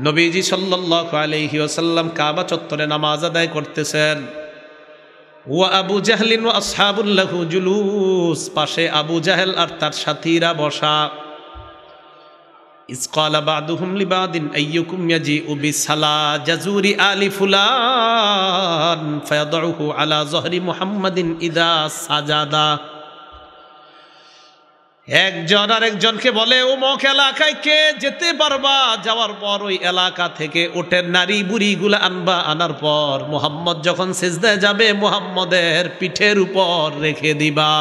নবীজি সাল্লাল্লাহু আলাইহি ওয়াসাল্লাম কাবা চত্বরে নামাজ আদায় করতেছেন। ওয়া আবু জাহলিন ওয়া আসহাবুল লাহু জুলুস, পাশে আবু জাহেল আর তার সাথীরা বসা। ইজ ক্বালা বা'দুহুম লিবাদিন আইয়ুকুম ইয়াজিউ বিসালা জাজুরি আলি ফুলান ফায়াদউহু আলা যহরি মুহাম্মাদিন ইযা সাজাদা। একজন আরেকজনকে বলে, অমুক এলাকায় কে যেতে পারবা? যাওয়ার পর ওই এলাকা থেকে ওটের নারী বুড়িগুলা আনবা, আনার পর মুহাম্মদ যখন সিজদায় যাবে মুহাম্মদের পিঠের উপর রেখে দিবা।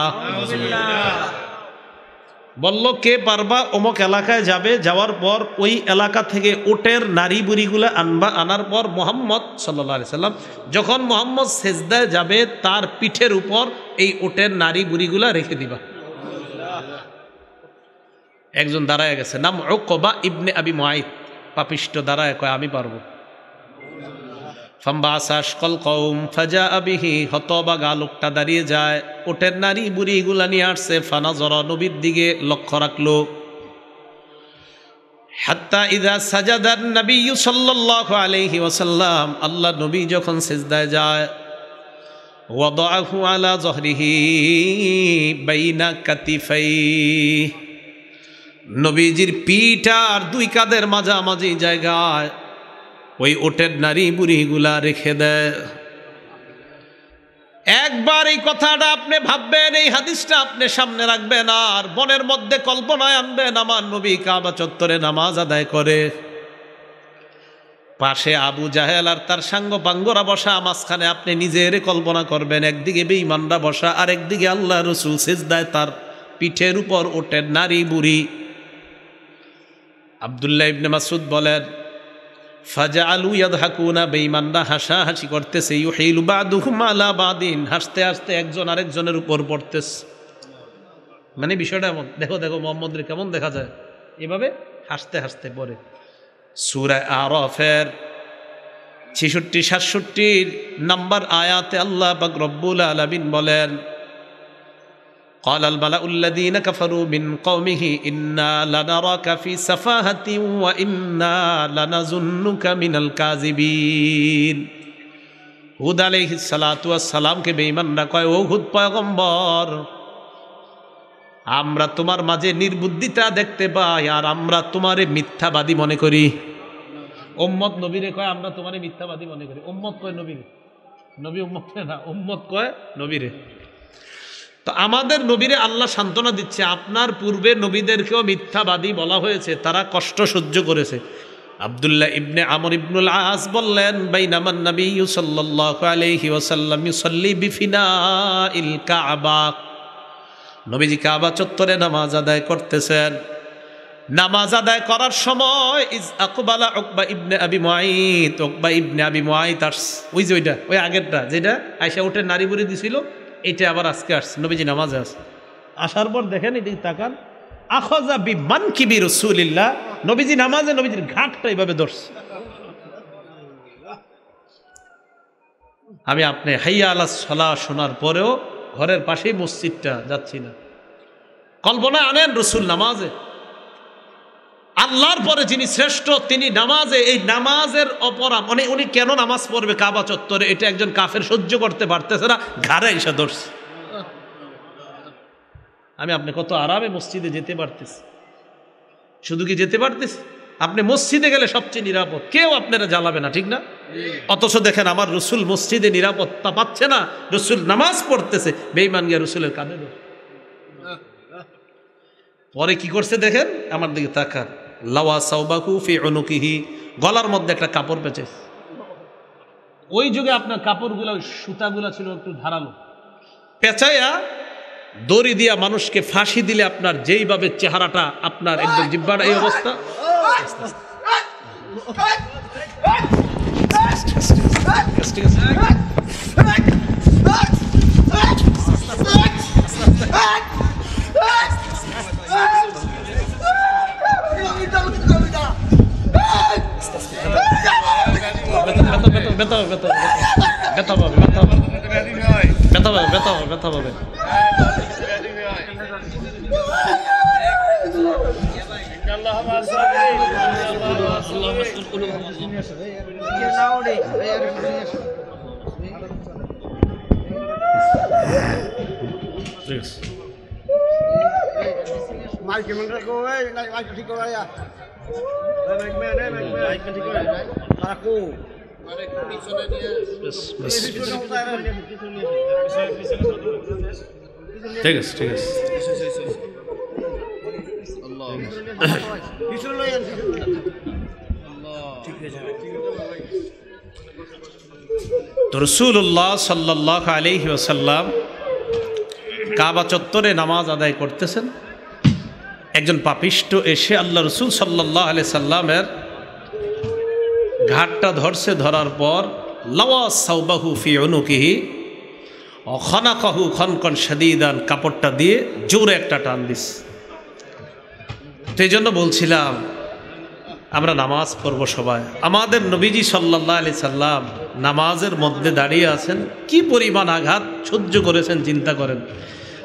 বলল, কে পারবা? অমুক এলাকায় যাবে, যাওয়ার পর ওই এলাকা থেকে ওটের নারী বুড়িগুলা আনবা, আনার পর মুহাম্মদ সাল্লাল্লাহু আলাইহি সাল্লাম যখন মুহাম্মদ সিজদায় যাবে তার পিঠের উপর এই ওটের নারী বুড়িগুলা রেখে দিবা। একজন দাঁড়ায় গেছে, নাম উকবা ইবনে আবি মুআইত, পাপিষ্ট দাঁড়ায় কয়, আমি পারবো। ফামবাসা আশকাল কওম ফাজাআ বিহি, হতবাগা লোকটা দাঁড়িয়ে যায়, ওটের নারী বুড়িগুলা নিয়ে আসছে। ফানাজরা, নবীর দিকে লক্ষ্য রাখলো। হাত্তা ইযা সাজাদান নবী সাল্লাল্লাহু আলাইহি ওয়াসাল্লাম, আল্লাহ নবী যখন সিজদায় যায়, ওয়াদাআহু আলা যহরিহি বাইনা কাতিফাইহি, নবীজির পিঠ আর দুই কাঁধের মাঝামাঝি জায়গায় ওই ওটের নারী বুড়িগুলা রেখে দেয়। একবার এই কথাটা আপনি ভাববেন, এই হাদিসটা আপনি সামনে রাখবেন আর মনের মধ্যে কল্পনায় আনবেন, আমার নবী কাবা চত্বরে নামাজ আদায় করে, পাশে আবু জাহেল আর তার সাঙ্গ পাঙ্গরা বসা, মাঝখানে আপনি নিজের কল্পনা করবেন, একদিকে বেঈমানরা বসা আর একদিকে আল্লাহ রাসূল সিজদায়, তার পিঠের উপর ওটের নারী বুড়ি। আব্দুল্লাহ ইবনে মাসউদ বলেন, ফাজাআলু ইয়াদহাকুনা, বেঈমানরা হাসাহাসি করতেছে, ইউহিলু বা'দুহুম আলা বাদিন, হাসতে হাসতে একজন আরেকজনের উপর পড়তেছে। মানে বিষয়টা এমন, দেখো দেখো মুহাম্মদের কেমন দেখা যায়, এভাবে হাসতে হাসতে পড়ে। সূরা আরাফের 66-67 নাম্বার আয়াতে আল্লাহ পাক রব্বুল আলামিন বলেন, قال الملأ الذين كفروا من قومه إنا لنراك في سفاهة وإنا لنظنك من الكاذبين। হুদ আলাইহিস সালাতু ওয়াস সালামকে বেঈমানরা কয়, ও হুদ পয়গম্বর, আমরা তোমার মাঝে নির্বুদ্ধিতা দেখতে পাই আর আমরা তোমারে মিথ্যাবাদী মনে করি। উম্মত নবীরে কয়, আমরা তোমারে মিথ্যাবাদী মনে করি। উম্মত কয় নবীরে, নবী উম্মত না, উম্মত কয় নবীরে। তো আমাদের নবীরে আল্লাহ সান্ত্বনা দিচ্ছে, আপনার পূর্বে নবীদেরকেও মিথ্যাবাদী বলা হয়েছে, তারা কষ্ট সহ্য করেছে। আব্দুল্লাহ ইবনে আমর ইবনুল আস বললেন, বাইনামান নবী সাল্লাল্লাহু আলাইহি ওয়াসাল্লাম ইউসাল্লি বিফিনাইল কাবা, নবীজি কাবা চত্বরে নামাজ আদায় করতেছেন। নামাজ আদায় করার সময় ইজ আকবালা উকবা ইবনে আবি মুআইত, উকবা ইবনে আবি মুআইত ওই যে ওইটা, ওই আগেরটা যেটা আয়েশা উঠে নারী বুড়ি দিছিল, এটা আবার আজকে আসছে। নবীজি নামাজে আসে, আসার পর দেখেন এদিকে তাকান, আখাযা বিমানকিবি রাসূলিল্লাহ, নবীজি নামাজে নবীজির ঘাটটা এইভাবে ধরছে। আমি আপনি হাইয়া আলাস সালাহ শোনার পরেও ঘরের পাশেই মসজিদটা যাচ্ছি না, কল্পনা আনেন রাসূল নামাজে, আল্লাহর পরে যিনি শ্রেষ্ঠ তিনি নামাজে, এই নামাজের অপরাধ মানে উনি কেন নামাজ পড়বে কাবা চত্বরে, এটা একজন কাফের সহ্য করতে পারতেছে না, ঘাড়ে এসে ধরছে। আমি আপনি কত আরামে মসজিদে যেতে পারতেছি, শুধু কি যেতে পারতেছি, আপনি মসজিদে গেলে সবচেয়ে নিরাপদ, কেউ আপনারা জ্বালাবে না, ঠিক না? অথচ দেখেন আমার রসুল মসজিদে নিরাপত্তা পাচ্ছে না, রসুল নামাজ পড়তেছে, বেঈমান গিয়া রসুলের কাঁধে ধরে। পরে কি করছে দেখেন, আমার দিকে তাকান, লাওয়া সাওবাকু ফি উনুকিহি, গলার মধ্যে একটা কাপড় পেঁচে। ওই যুগে আপনার কাপড়গুলো, ওই সুতাগুলো ছিল একটু ধারালো, পেঁচাইয়া দড়ি দিয়া মানুষকে ফাঁসি দিলে আপনার যেইভাবে চেহারাটা আপনার একদম জিব্বার এই অবস্থা। ব্যথা হবে, ব্যথা পাবে, ব্যথা পাবে, ব্যথা পাবে, ব্যথা পাবে, ব্যথা পাবে। ঠিক আছে, ঠিক আছে। তো রাসূলুল্লাহ সাল্লাল্লাহু আলাইহি ওয়াসাল্লাম কাবা চত্বরে নামাজ আদায় করতেছেন। একজন পাপিষ্ট এসে আল্লাহ রসুল সাল্লাল্লাহু আলাইহি সাল্লামের ঘাটটা ধরছে, ধরার পর লাওয়া সাওবাহু ফি উনুকিহি ওয়া খানাকাহু খানকান শাদীদান, কাপড়টা দিয়ে জোরে একটা টান দিস। সেই জন্য বলছিলাম আমরা নামাজ পড়ব সবাই। আমাদের নবীজি সাল্লাল্লাহু আলাইহি সাল্লাম নামাজের মধ্যে দাঁড়িয়ে আছেন, কি পরিমাণ আঘাত সহ্য করেছেন চিন্তা করেন।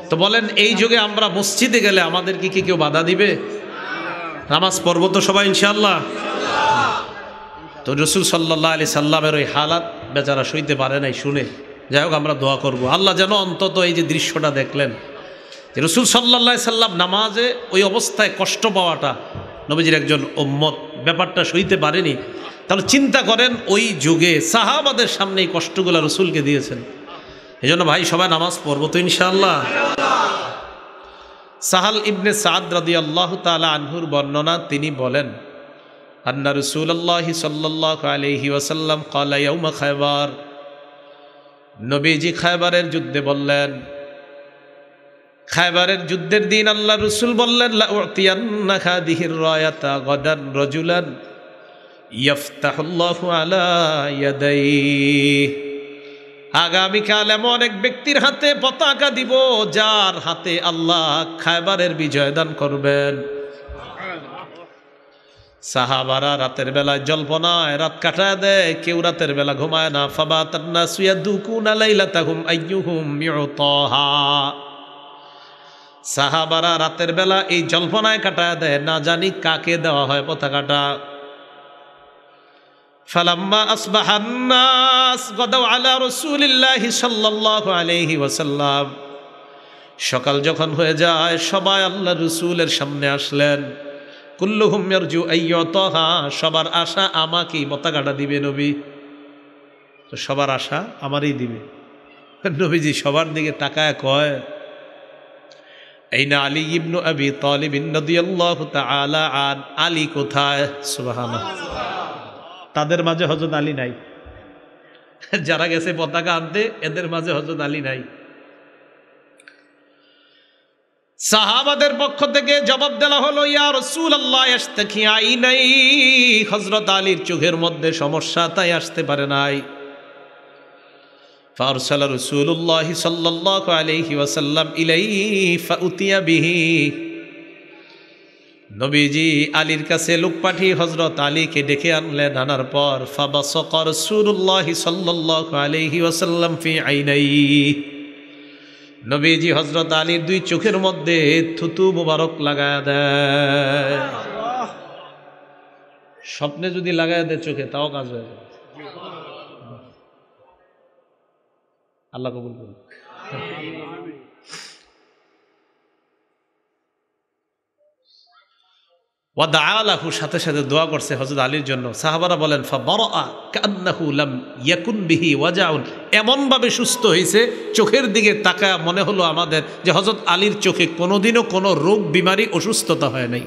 তো বলেন এই যুগে আমরা মসজিদে গেলে আমাদেরকে কি কেউ বাধা দিবে? নামাজ পড়ব তো সবাই ইনশাআল্লাহ। তো রাসূল সাল্লাল্লাহু আলাইহি সাল্লামের ওই হালাত বেচারা সইতে পারে নাই শুনে। যাই হোক আমরা দোয়া করব আল্লাহ যেন অন্তত এই যে দৃশ্যটা দেখলেন যে রাসূল সাল্লাল্লাহু আলাইহি সাল্লাম নামাজে ওই অবস্থায় কষ্ট পাওয়াটা, নবীজির একজন উম্মত ব্যাপারটা সইতে পারেনি। তাহলে চিন্তা করেন ওই যুগে সাহাবাদের সামনে এই কষ্টগুলো রাসূলকে দিয়েছেন। এই জন্য ভাই সবাই নামাজ পড়বো তো ইনশাআল্লাহ। সাহাল ইবনে সাদ রাদিয়াল্লাহু তাআলা আনহুর বর্ণনা, তিনি বলেন আন্না রাসূলুল্লাহ সাল্লাল্লাহু আলাইহি ওয়াসাল্লাম ক্বালা ইয়াউমা খায়বার, নবীজি খায়বারের যুদ্ধে বললেন, খায়বারের যুদ্ধের দিন আল্লাহ রাসূল বললেন লা উতিয়ান্না হাদিহির রায়াতা গাদান রাজুলান ইয়াফতাহুল্লাহু আলা ইয়াদাইহি, আগামীকাল এমন এক ব্যক্তির হাতে পতাকা দিব যার হাতে আল্লাহ খায়বারের বিজয় দান করবেন। সাহাবারা রাতের বেলায় জল্পনায় রাত কাটায় দেয়, কেউ রাতের বেলা ঘুমায় না। ফাবাতান নাসু ইয়াদুকুনা লাইলাতাহুম আইয়ুহুম ইউতাহা, সাহাবারা রাতের বেলা এই জল্পনায় কাটায় দেয়, না জানি কাকে দেওয়া হয় পতাকাটা। ফালাম্মা আসবাহান নাস গাদাউ আলা রাসূলিল্লাহি সাল্লাল্লাহু আলাইহি ওয়াসাল্লাম, সকাল যখন হয়ে যায় সবাই আল্লাহ রাসূলের সামনে আসলেন। কুল্লুহুম ইয়ারজু আইয়ুতাহা, সবার আশা আমাকেই পতাকাটা দিবে নবী। তো সবার আশা আমারই দিবে। নবীজি সবার দিকে তাকায় কয় আইনা আলী ইবনু আবি তালিব রাদিয়াল্লাহু তাআলা আন, আলী কোথায়? সুবহানাল্লাহ। তাদের মাঝে হযরত আলী নাই, যারা গেছে পতাকা আনতে এদের মাঝে হযরত আলী নাই। সাহাবাদের পক্ষ থেকে জবাব দেওয়া হলো ইয়া রাসূলুল্লাহ ইশতাকি আইনাই, হযরত আলীর চোখের মধ্যে সমস্যা তাই আসতে পারে নাই। ফারসালা রাসূলুল্লাহ সাল্লাল্লাহু আলাইহি ওয়াসাল্লাম ইলাইহি ফাউতিয়া বিহি, নবীজি আলীর কাছে লোক পাঠিয়ে হযরত আলীকে ডেকে আনলেন। আনার পর ফাবাসাকা রাসূলুল্লাহ সাল্লাল্লাহু আলাইহি ওয়াসাল্লাম ফি আইনাইহি, নবীজি হযরত আলীর দুই চোখের মধ্যে থুতু মুবারক লাগায় দেয়। স্বপ্নে যদি লাগায় দেয় চোখে তাও কাজ হয়ে যায়। আল্লাহ কবুল করুন। ওয়াদাআলাহু, সাথে সাথে দোয়া করছে হযরত আলীর জন্য। সাহাবারা বলেন ফাবারাআ কান্নাহু লাম ইয়াকুন বিহি ওয়াজাউন, এমন ভাবে সুস্থ হয়েছে চোখের দিকে তাকায় মনে হলো আমাদের যে হযরত আলীর চোখে কোনোদিনও কোনো রোগ বিমারি অসুস্থতা হয় নাই।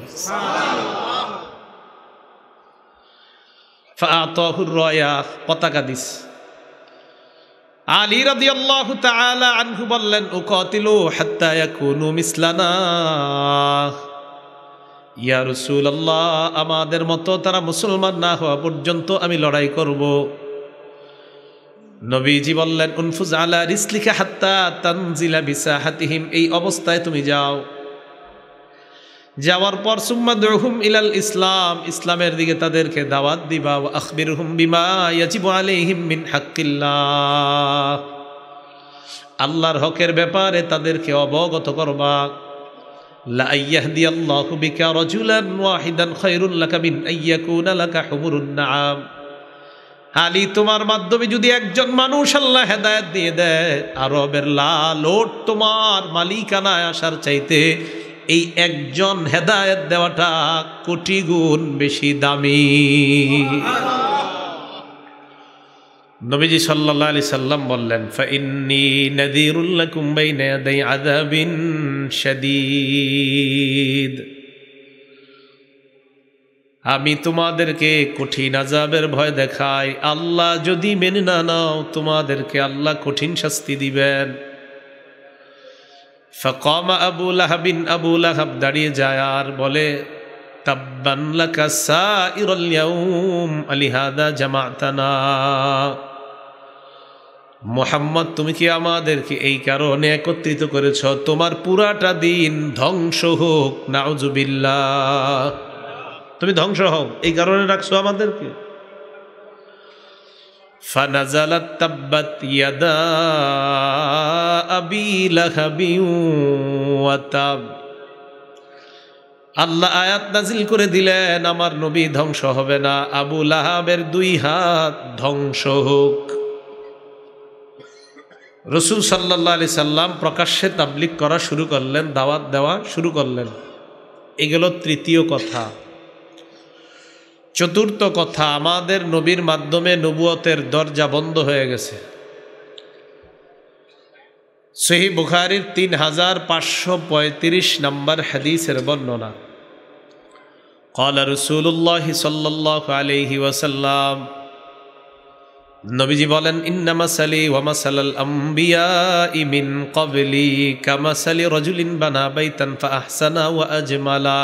ফাআতাহুর রায়া, পতাকা দিস। আলী রাদিয়াল্লাহু তাআলা আনহু বললেন উকাতিলু হাত্তা ইয়াকুনু মিসলানা, ইয়া রাসূলুল্লাহ আমাদের মতো তারা মুসলমান না হওয়া পর্যন্ত আমি লড়াই করব। নবীজি বললেন উনফুজ আলা রিসলিকা হাত্তা তানজিলা বিসাহাতিহিম, এই অবস্থায় তুমি যাও, যাওয়ার পর সুম্মা দুহুম ইলাল ইসলাম, ইসলামের দিকে তাদেরকে দাওয়াত দিবা। ওয়া আখবিরহুম বিমা ইয়াজিবু আলাইহিম মিন হাক্কিল্লাহ, আল্লাহর হকের ব্যাপারে তাদেরকে অবগত করবা। লা ইয়াহদিয়াল্লাহু বিকা রাজুলান ওয়াহিদান খায়রুল লাকা মিন আইয়াকুনা লাকা হুমুরুন নাআম, খালি তোমার মাধ্যমে যদি একজন মানুষ আল্লাহ হেদায়েত দিয়ে দেয়, আরবের লাল ওট তোমার মালিকানায় আসার চাইতে এই একজন হেদায়েত দেওয়াটা কোটি গুণ বেশি দামি। নবীজি সাল্লাল্লাহু আলাইহি সাল্লাম বললেন, ফাইন্নী নাযীরুল লাকুম বাইনা ইয়াদাই আযাবিন শাদীদ, আমি তোমাদেরকে কঠিন আযাবের ভয় দেখাই। আল্লাহ যদি মেনে না নাও, তোমাদেরকে আল্লাহ কঠিন শাস্তি দিবেন। ফাকামা আবু লাহাবিন, আবু লাহাব দাঁড়িয়ে যায় আর বলে, তাব্বান লাকা সাইরাল ইয়াউম আলিহাদা জামাতানা, মুহাম্মদ তুমি কি আমাদেরকে এই কারণে একত্রিত করেছ? তোমার পুরাটা দিন ধ্বংস হোক, নাউজুবিল্লাহ, তুমি ধ্বংস হও, এই কারণে রাখছো আমাদেরকে। ফানাজালাত তাব্বাত ইয়াদা আবি লাহাবিন ওয়া তাব, আল্লাহ আয়াত নাজিল করে দিলেন, আমার নবী ধ্বংস হবে না, আবু লাহাবের দুই হাত ধ্বংস হোক। রাসূল সাল্লাল্লাহু আলাইহি সাল্লাম প্রকাশ্যে তাবলীগ করা শুরু করলেন, দাওয়াত দেওয়া শুরু করলেন। এগুলো তৃতীয় কথা। চতুর্থ কথা, আমাদের নবীর মাধ্যমে নবুয়তের দরজা বন্ধ হয়ে গেছে। সহিহ বুখারীর 3535 নম্বর হাদিসের বর্ণনা, ক্বালা রাসূলুল্লাহ সাল্লাল্লাহু আলাইহি ওয়াসাল্লাম, নবীজি বলেন, ইন্না মাসালি ওয়া মাসালাল আমবিয়াই মিন ক্বাবলি কামাসালি রাজুলিন বানা বাইতান ফাআহসানা ওয়া আজমালা।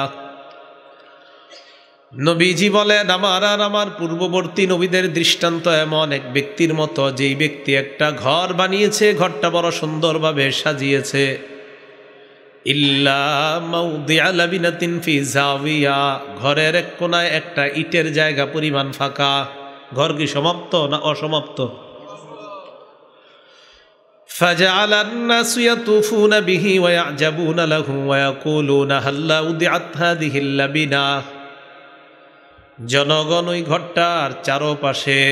নবীজি বলেন, আমার আর আমার পূর্ববর্তী নবীদের দৃষ্টান্ত এমন এক ব্যক্তির মতো, যেই ব্যক্তি একটা ঘর বানিয়েছে, ঘরটা বড় সুন্দরভাবে সাজিয়েছে। ইল্লা মাউদিআ লাবিনাতিন ফি জাওিয়া, ঘরের এক কোনায় একটা ইটের জায়গা পরিমাণ ফাঁকা। ঘর কি সমাপ্ত না অসমাপ্ত? ফাজআলান নাসু ইয়াতুফুনা বিহি ওয়া ইয়াজাবুনা লাহু ওয়া ইয়াকুলুনা হাল্লা উদিআত হাযিহিল লাবিনা, জনগণ ওই ঘরটার চারপাশে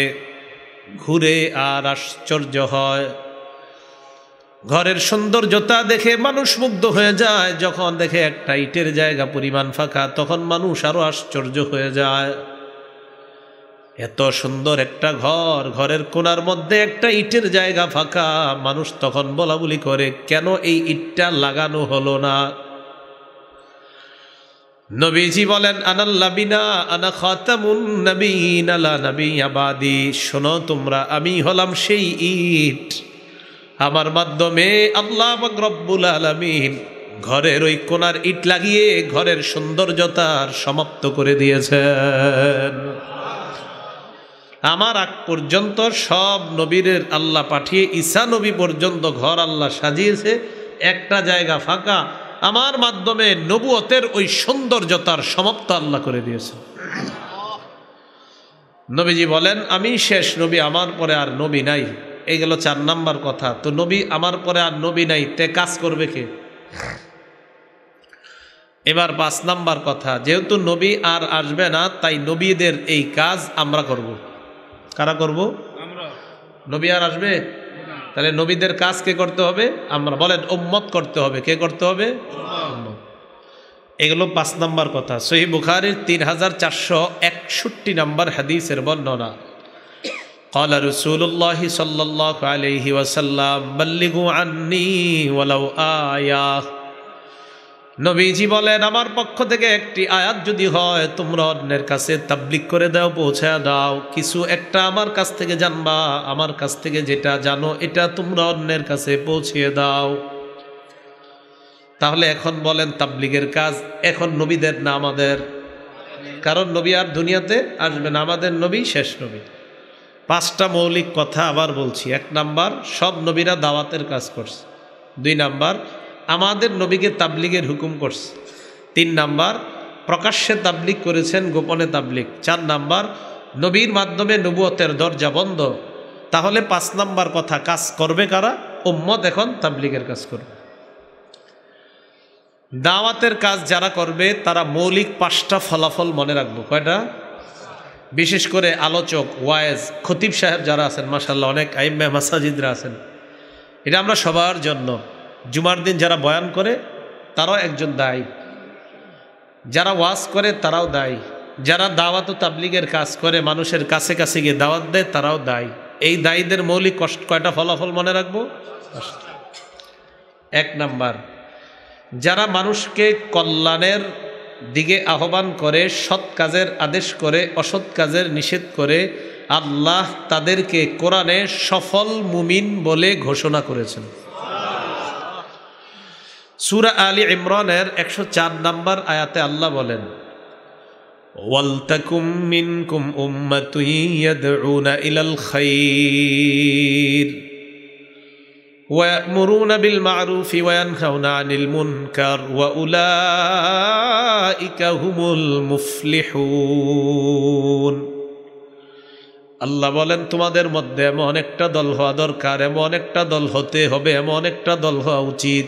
ঘুরে আর আশ্চর্য হয়। ঘরের সৌন্দর্যতা দেখে মানুষ মুগ্ধ হয়ে যায়। যখন দেখে একটা ইটের জায়গা পরিমাণ ফাঁকা, তখন মানুষ আরো আশ্চর্য হয়ে যায়। এত সুন্দর একটা ঘর, ঘরের কোণার মধ্যে একটা ইটের জায়গা ফাঁকা, মানুষ তখন বলাবলি করে, কেন এই ইটটা লাগানো হলো না? নবীজি বলেন, আনাল লাবিনা আনা খাতামুন নবিয়্যিন লা নাবিয়্যা বাদি, শোনো তোমরা, আমি হলাম সেই ইট, আমার মাধ্যমে আল্লাহ পাক রব্বুল আলামিন ঘরের ওই কোণার ইট লাগিয়ে ঘরের সৌন্দর্যতার সমাপ্ত করে দিয়েছেন। আমার আগ পর্যন্ত সব নবীদের আল্লাহ পাঠিয়ে ঈসা নবী পর্যন্ত ঘর আল্লাহ সাজিয়েছে, একটা জায়গা ফাঁকা, আমার মাধ্যমে নবুয়তের ওই সৌন্দর্যতার সমাপ্ত আল্লাহ করে দিয়েছে। নবীজি বলেন, আমি শেষ নবী, আমার পরে আর নবী নাই। এই গেল 4 নাম্বার কথা। তো নবী আমার পরে আর নবী নাই, তে কাজ করবে কে? এবার 5 নাম্বার কথা, যেহেতু নবী আর আসবে না, তাই নবীদের এই কাজ আমরা করব। কারা করব? আমরা। নবী আর আসবে, তাহলে নবীদের কাজ কে করতে হবে? আমরা। বলেন, উম্মত করতে হবে। কে করতে হবে? উম্মত। এগুলো 5 নাম্বার কথা। সহিহ বুখারীর 3461 নম্বর হাদিসের বর্ণনা, ক্বালা রাসূলুল্লাহ সাল্লাল্লাহু আলাইহি ওয়াসাল্লাম, বাল্লিগু আন্নী ওয়ালাউ আয়া, নবীজি বলেন, আমার পক্ষ থেকে একটি আয়াত যদি হয়, তোমরা অন্যের কাছে তাবলীগ করে দাও, পৌঁছে দাও। কিছু একটা আমার কাছ থেকে জানবা, আমার কাছ থেকে যেটা জানো এটা তোমরা অন্যের কাছে পৌঁছিয়ে দাও। তাহলে এখন বলেন, তাবলীগের কাজ এখন নবীদের না আমাদের? কারণ নবী আর দুনিয়াতে আসবে না, আমাদের নবী শেষ নবী। 5টা মৌলিক কথা আবার বলছি। 1 নাম্বার, সব নবীরা দাওয়াতের কাজ করছে। 2 নাম্বার, আমাদের নবীকে তাবলীগের হুকুম করছে। 3 নাম্বার প্রকাশ্যে তাবলিগ করেছেন, গোপনে তাবলিগ। 4 নাম্বার নবীর মাধ্যমে নবুয়তের দরজা বন্ধ। তাহলে 5 নাম্বার কথা, কাজ করবে কারা? উম্মত এখন তাবলিগের কাজ করবে। দাওয়াতের কাজ যারা করবে তারা মৌলিক 5টা ফলাফল মনে রাখবো। কয়টা? বিশেষ করে আলোচক, ওয়ায়েজ, খতিব সাহেব যারা আছেন, মাশাআল্লাহ অনেক আইম্মে মাসাজিদরা আছেন, এটা আমরা সবার জন্য। জুমার দিন যারা বয়ান করে তারাও একজন দায়ী, যারা ওয়াজ করে তারাও দায়ী, যারা দাওয়াত ও তাবলিগের কাজ করে মানুষের কাছে কাছে গিয়ে দাওয়াত দেয় তারাও দায়ী। এই দায়ীদের মৌলিক কয়টা ফলাফল মনে রাখবো? 1 নাম্বার, যারা মানুষকে কল্যাণের দিকে আহ্বান করে, সৎ কাজের আদেশ করে, অসৎ কাজের নিষেধ করে, আল্লাহ তাদেরকে কোরআনে সফল মুমিন বলে ঘোষণা করেছেন। সূরা আলী ইমরানের 104 নম্বর আয়াতে আল্লাহ বলেন, ওয়ালতাকুম মিনকুম উম্মাতুন ইয়াদউনা ইলাল খায়র ওয়া ইয়া'মুরুনা বিল মা'রুফি ওয়া ইয়ানহাউনা আনিল মুনকার ওয়া উলাইকা হুমুল মুফলিহুন। আল্লাহ বলেন, তোমাদের মধ্যে এমন একটা দল হওয়া দরকার, এমন একটা দল হতে হবে, এমন একটা দল হওয়া উচিত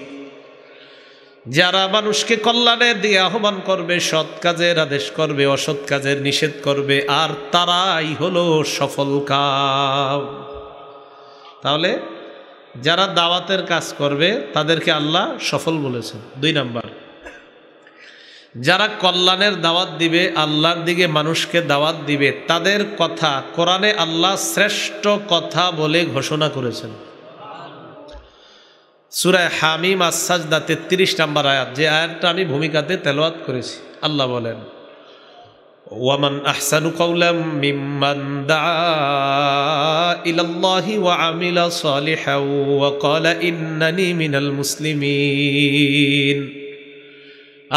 যারা মানুষকে কল্যাণের দিকে আহ্বান করবে, সৎ কাজের আদেশ করবে, অসৎ কাজের নিষেধ করবে, আর তারাই হলো সফল কাম। তাহলে যারা দাওয়াতের কাজ করবে তাদেরকে আল্লাহ সফল বলেছেন। 2 নাম্বার, যারা কল্যাণের দাওয়াত দিবে, আল্লাহর দিকে মানুষকে দাওয়াত দিবে, তাদের কথা কোরআনে আল্লাহ শ্রেষ্ঠ কথা বলে ঘোষণা করেছেন। সূরা হামিম আস-সাজদা 33 নম্বর আয়াত, যে আয়াতটা আমি ভূমিকাতে তেলাওয়াত করেছি। আল্লাহ বলেন, ওয়ামান আহসানু কাওলাম মিম্মান দাআ ইলাল্লাহি ওয়া আমিলা সালিহান ওয়া ক্বালা ইন্নানি মিনাল মুসলিমিন।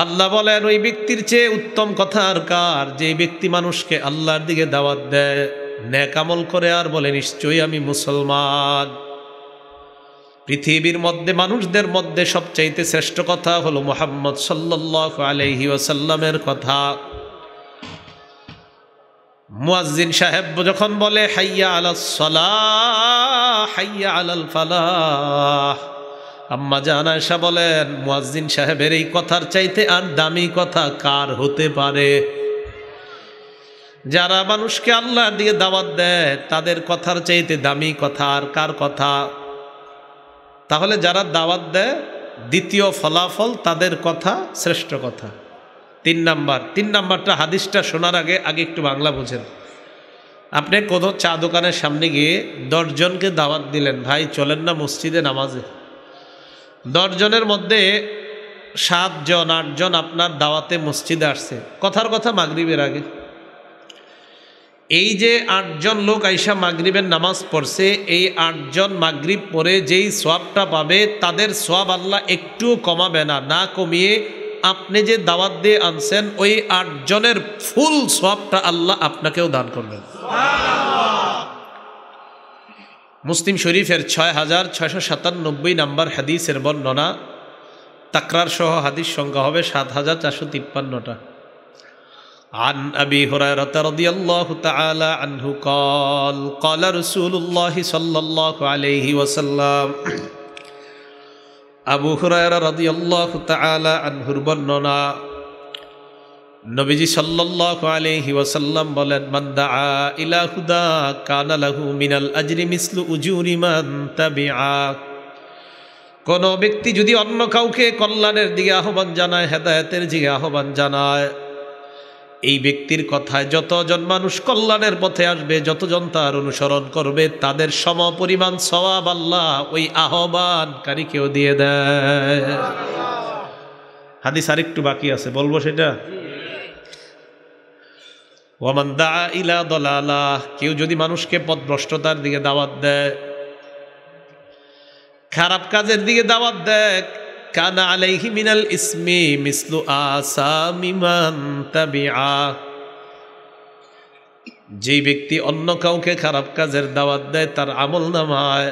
আল্লাহ বলেন, ওই ব্যক্তির চেয়ে উত্তম কথা আর কার, যে ব্যক্তি মানুষকে আল্লাহর দিকে দাওয়াত দেয়, নেক আমল করে আর বলে নিশ্চয়ই আমি মুসলমান। পৃথিবীর মধ্যে মানুষদের মধ্যে সবচাইতে শ্রেষ্ঠ কথা হলো মুহাম্মদ সাল্লাল্লাহু আলাইহি ওয়াসাল্লামের কথা। মুয়াজ্জিন সাহেব যখন বলে হাইয়া আলাস সালাহ হাইয়া আলাল ফালাহ, আম্মা জান আয়েশা বলেন, মুয়াজ্জিন সাহেবের এই কথার চাইতে আর দামি কথা কার হতে পারে? যারা মানুষকে আল্লাহর দিকে দাওয়াত দেয় তাদের কথার চাইতে দামি কথা আর কার কথা? তাহলে যারা দাওয়াত দেয়, দ্বিতীয় ফলাফল তাদের কথা শ্রেষ্ঠ কথা। 3 নাম্বারটা হাদিসটা শোনার আগে একটু বাংলা বোঝেন। আপনি কোনো চা দোকানের সামনে গিয়ে 10 জনকে দাওয়াত দিলেন, ভাই চলেন না মসজিদে নামাজে। 10 জনের মধ্যে 7 জন 8 জন আপনার দাওয়াতে মসজিদে আসছে, কথার কথা মাগরিবের আগে। এই যে 8 জন লোক আইসা মাগরিবের নামাজ পড়ছে, এই 8 জন মাগরিব পড়ে যেই সোয়াবটা পাবে, তাদের সোয়াব আল্লাহ একটুও কমাবে না, না কমিয়ে আপনি যে দাওয়াত দিয়ে আনছেন ওই 8 জনের ফুল সোয়াবটা আল্লাহ আপনাকেও দান করবেন। মুসলিম শরীফের 6697 নম্বর হাদিসের বর্ণনা, তাকরার সহ হাদিস সংখ্যা হবে 7453টা। عن أبي هريرة رضي الله تعالى عنه قال قال رسول الله صلى الله عليه وسلم আবু হুরায়রা রাদিয়াল্লাহু তাআলা আনহুর বর্ণনা, নবীজি সাল্লাল্লাহু আলাইহি ওয়াসাল্লাম বলেন, মান দাআ ইলা হুদা কানা লাহু মিনাল আজরি মিসলু উজুরি মান তাবিআ। কোন ব্যক্তি যদি অন্য কাউকে কল্যাণের দিকে আহ্বান জানায়, হেদায়েতের দিকে আহ্বান জানায়, এই ব্যক্তির কথায় যতজন মানুষ কল্যাণের পথে আসবে, যতজন তার অনুসরণ করবে, তাদের সমপরিমাণ সওয়াব আল্লাহ ওই আহ্বানকারীকেও দিয়ে দেয়। হাদিস আরেকটু বাকি আছে, বলবো সেটা। ওয়ামান দাআ ইলা দালালাহ, কেউ যদি মানুষকে পথভ্রষ্টতার দিকে দাওয়াত দেয়, খারাপ কাজের দিকে দাওয়াত দেয়, কানা আলাইহি মিনাল ইসমি মিসলু আসামি মান তাবিআ। যেই ব্যক্তি অন্য কাউকে খারাপ কাজের দাওয়াত দেয়, তার আমল নামায়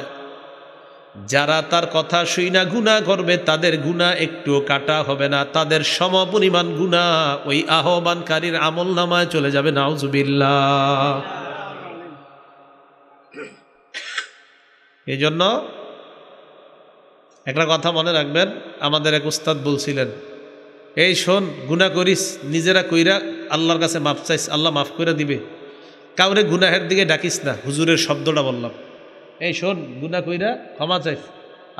যারা তার কথা শুইনা গুনাহ করবে তাদের গুনাহ একটুও কাটা হবে না, তাদের সমপরিমাণ গুনাহ ওই আহ্বানকারীর আমলনামায় চলে যাবে। নাউজুবিল্লাহ। এই জন্য একটা কথা মনে রাখবেন, আমাদের এক উস্তাদ বলছিলেন, এই শোন, গুনাহ করিস নিজেরা কইরা আল্লাহর কাছে মাফ চাইস, আল্লাহ মাফ করে দিবে। কাউরে গুনাহের দিকে ডাকিস না, হুজুরের শব্দটা বললাম। এই শোন, গুনাহ কইরা ক্ষমা চাইস,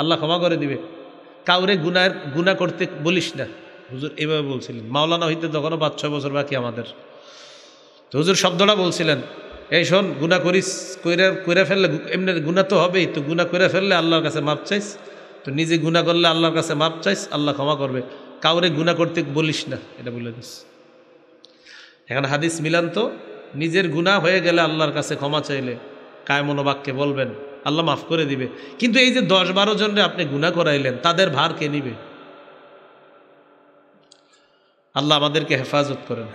আল্লাহ ক্ষমা করে দিবে। কাউরে গুনাহ করতে বলিস না, হুজুর এভাবে বলছিলেন। মাওলানা হইতে তখনও 5-6 বছর বাকি আমাদের। তো হুজুর শব্দটা বলছিলেন, এই শোন, গুনাহ করিস, কইরা ফেললে এমনি গুনাহ তো হবেই, তো গুনাহ করে ফেললে আল্লাহর কাছে মাফ চাইস, তো নিজে গুনাহ করলে আল্লাহর কাছে মাফ চাইস, আল্লাহ ক্ষমা করবে। কাউরে গুনাহ করতে বলিস না, এটা বলে দিস। এখন হাদিস মিলান তো, নিজের গুনাহ হয়ে গেলে আল্লাহর কাছে ক্ষমা চাইলে কায় মনোবাক্যে বলবেন, আল্লাহ মাফ করে দিবে। কিন্তু এই যে 10-12 জনরে আপনি গুনাহ করাইলেন, তাদের ভার কে নিবে? আল্লাহ আমাদেরকে হেফাজত করেন।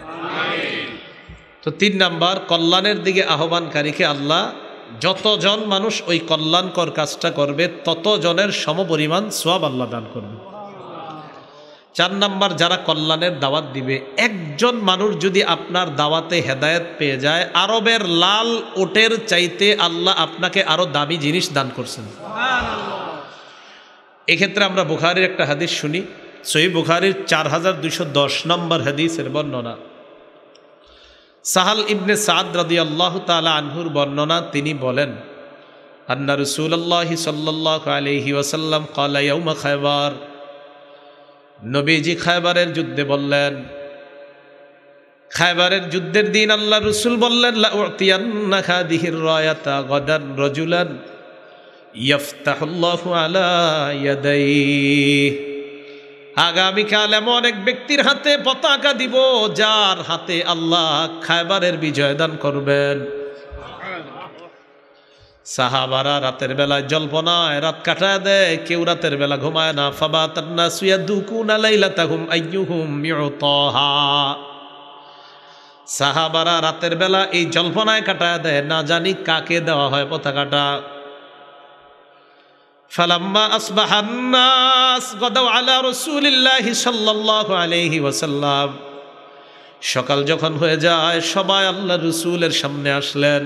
তো 3 নাম্বার, কল্যাণের দিকে আহ্বানকারীকে আল্লাহ, যতজন মানুষ ওই কল্যাণকর কাজটা করবে তত জনের সমপরিমাণ সওয়াব আল্লাহ দান করবে। 4 নাম্বার, যারা কল্যাণের দাওয়াত দিবে, একজন মানুষ যদি আপনার দাওয়াতে হেদায়েত পেয়ে যায়, আরবের লাল ওটের চাইতে আল্লাহ আপনাকে আরো দামি জিনিস দান করছেন। এক্ষেত্রে আমরা বুখারীর একটা হাদিস শুনি, সহিহ বুখারীর 4210 নম্বর হাদিসের বর্ণনা। সাহাল ইবনে সাদ রাদিয়াল্লাহু তাআলা আনহুর বর্ণনা, তিনি বলেন, আন্না রাসূলুল্লাহি সাল্লাল্লাহু আলাইহি ওয়াসাল্লাম ক্বালা ইয়াউমা খায়বার, নবীজি খায়বারের যুদ্ধে বললেন, খায়বারের যুদ্ধের দিন আল্লাহ রাসূল বললেন, লা উতিয়ান্না হাদিহির রায়াতা গাদান রাজুলান ইয়াফতাহুল্লাহু আলা ইয়াদাইহি, আগামীকাল এমন এক ব্যক্তির হাতে পতাকা দিব যার হাতে আল্লাহ খায়বারের বিজয় দান করবেন। সাহাবারা রাতের বেলায় জল্পনায় রাত কাটায় দেয়, কেউ রাতের বেলা ঘুমায় না। ফাবাতান নাসু ইয়াদুকুনা লাইলাতাহুম আইয়ুহুম ইউতাহা, সাহাবারা রাতের বেলা এই জল্পনায় কাটায় দেয়, না জানি কাকে দেওয়া হয় পতাকাটা। ফালাম্মা আসবাহান নাস গাদাউ আলা রাসূলিল্লাহি সাল্লাল্লাহু আলাইহি ওয়াসাল্লাম, সকাল যখন হয়ে যায় সবাই আল্লাহর রাসূলের সামনে আসলেন।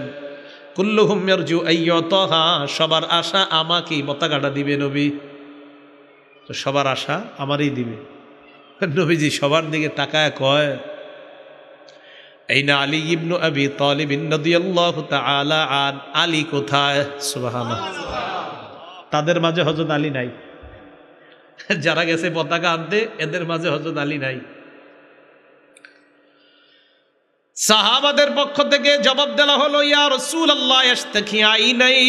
কুল্লুহুম ইয়ারজু আইয়ুতাহা, সবার আশা আমাকেই পতাকাটা দিবে নবী। তো সবার আশা আমারই দিবে। নবীজি সবার দিকে তাকায় কয়, আইনা আলী ইবনু আবি তালিব রাদিয়াল্লাহু তাআলা আন, আলী কোথায়? সুবহানাল্লাহ। তাদের মাঝে হযরত আলী নাই, যারা গেছে পতাকা আনতে এদের মাঝে হযরত আলী নাই। সাহাবাদের পক্ষ থেকে জবাব দেওয়া হলো, ইয়া রাসূলুল্লাহ ইশতাকি আইনাই,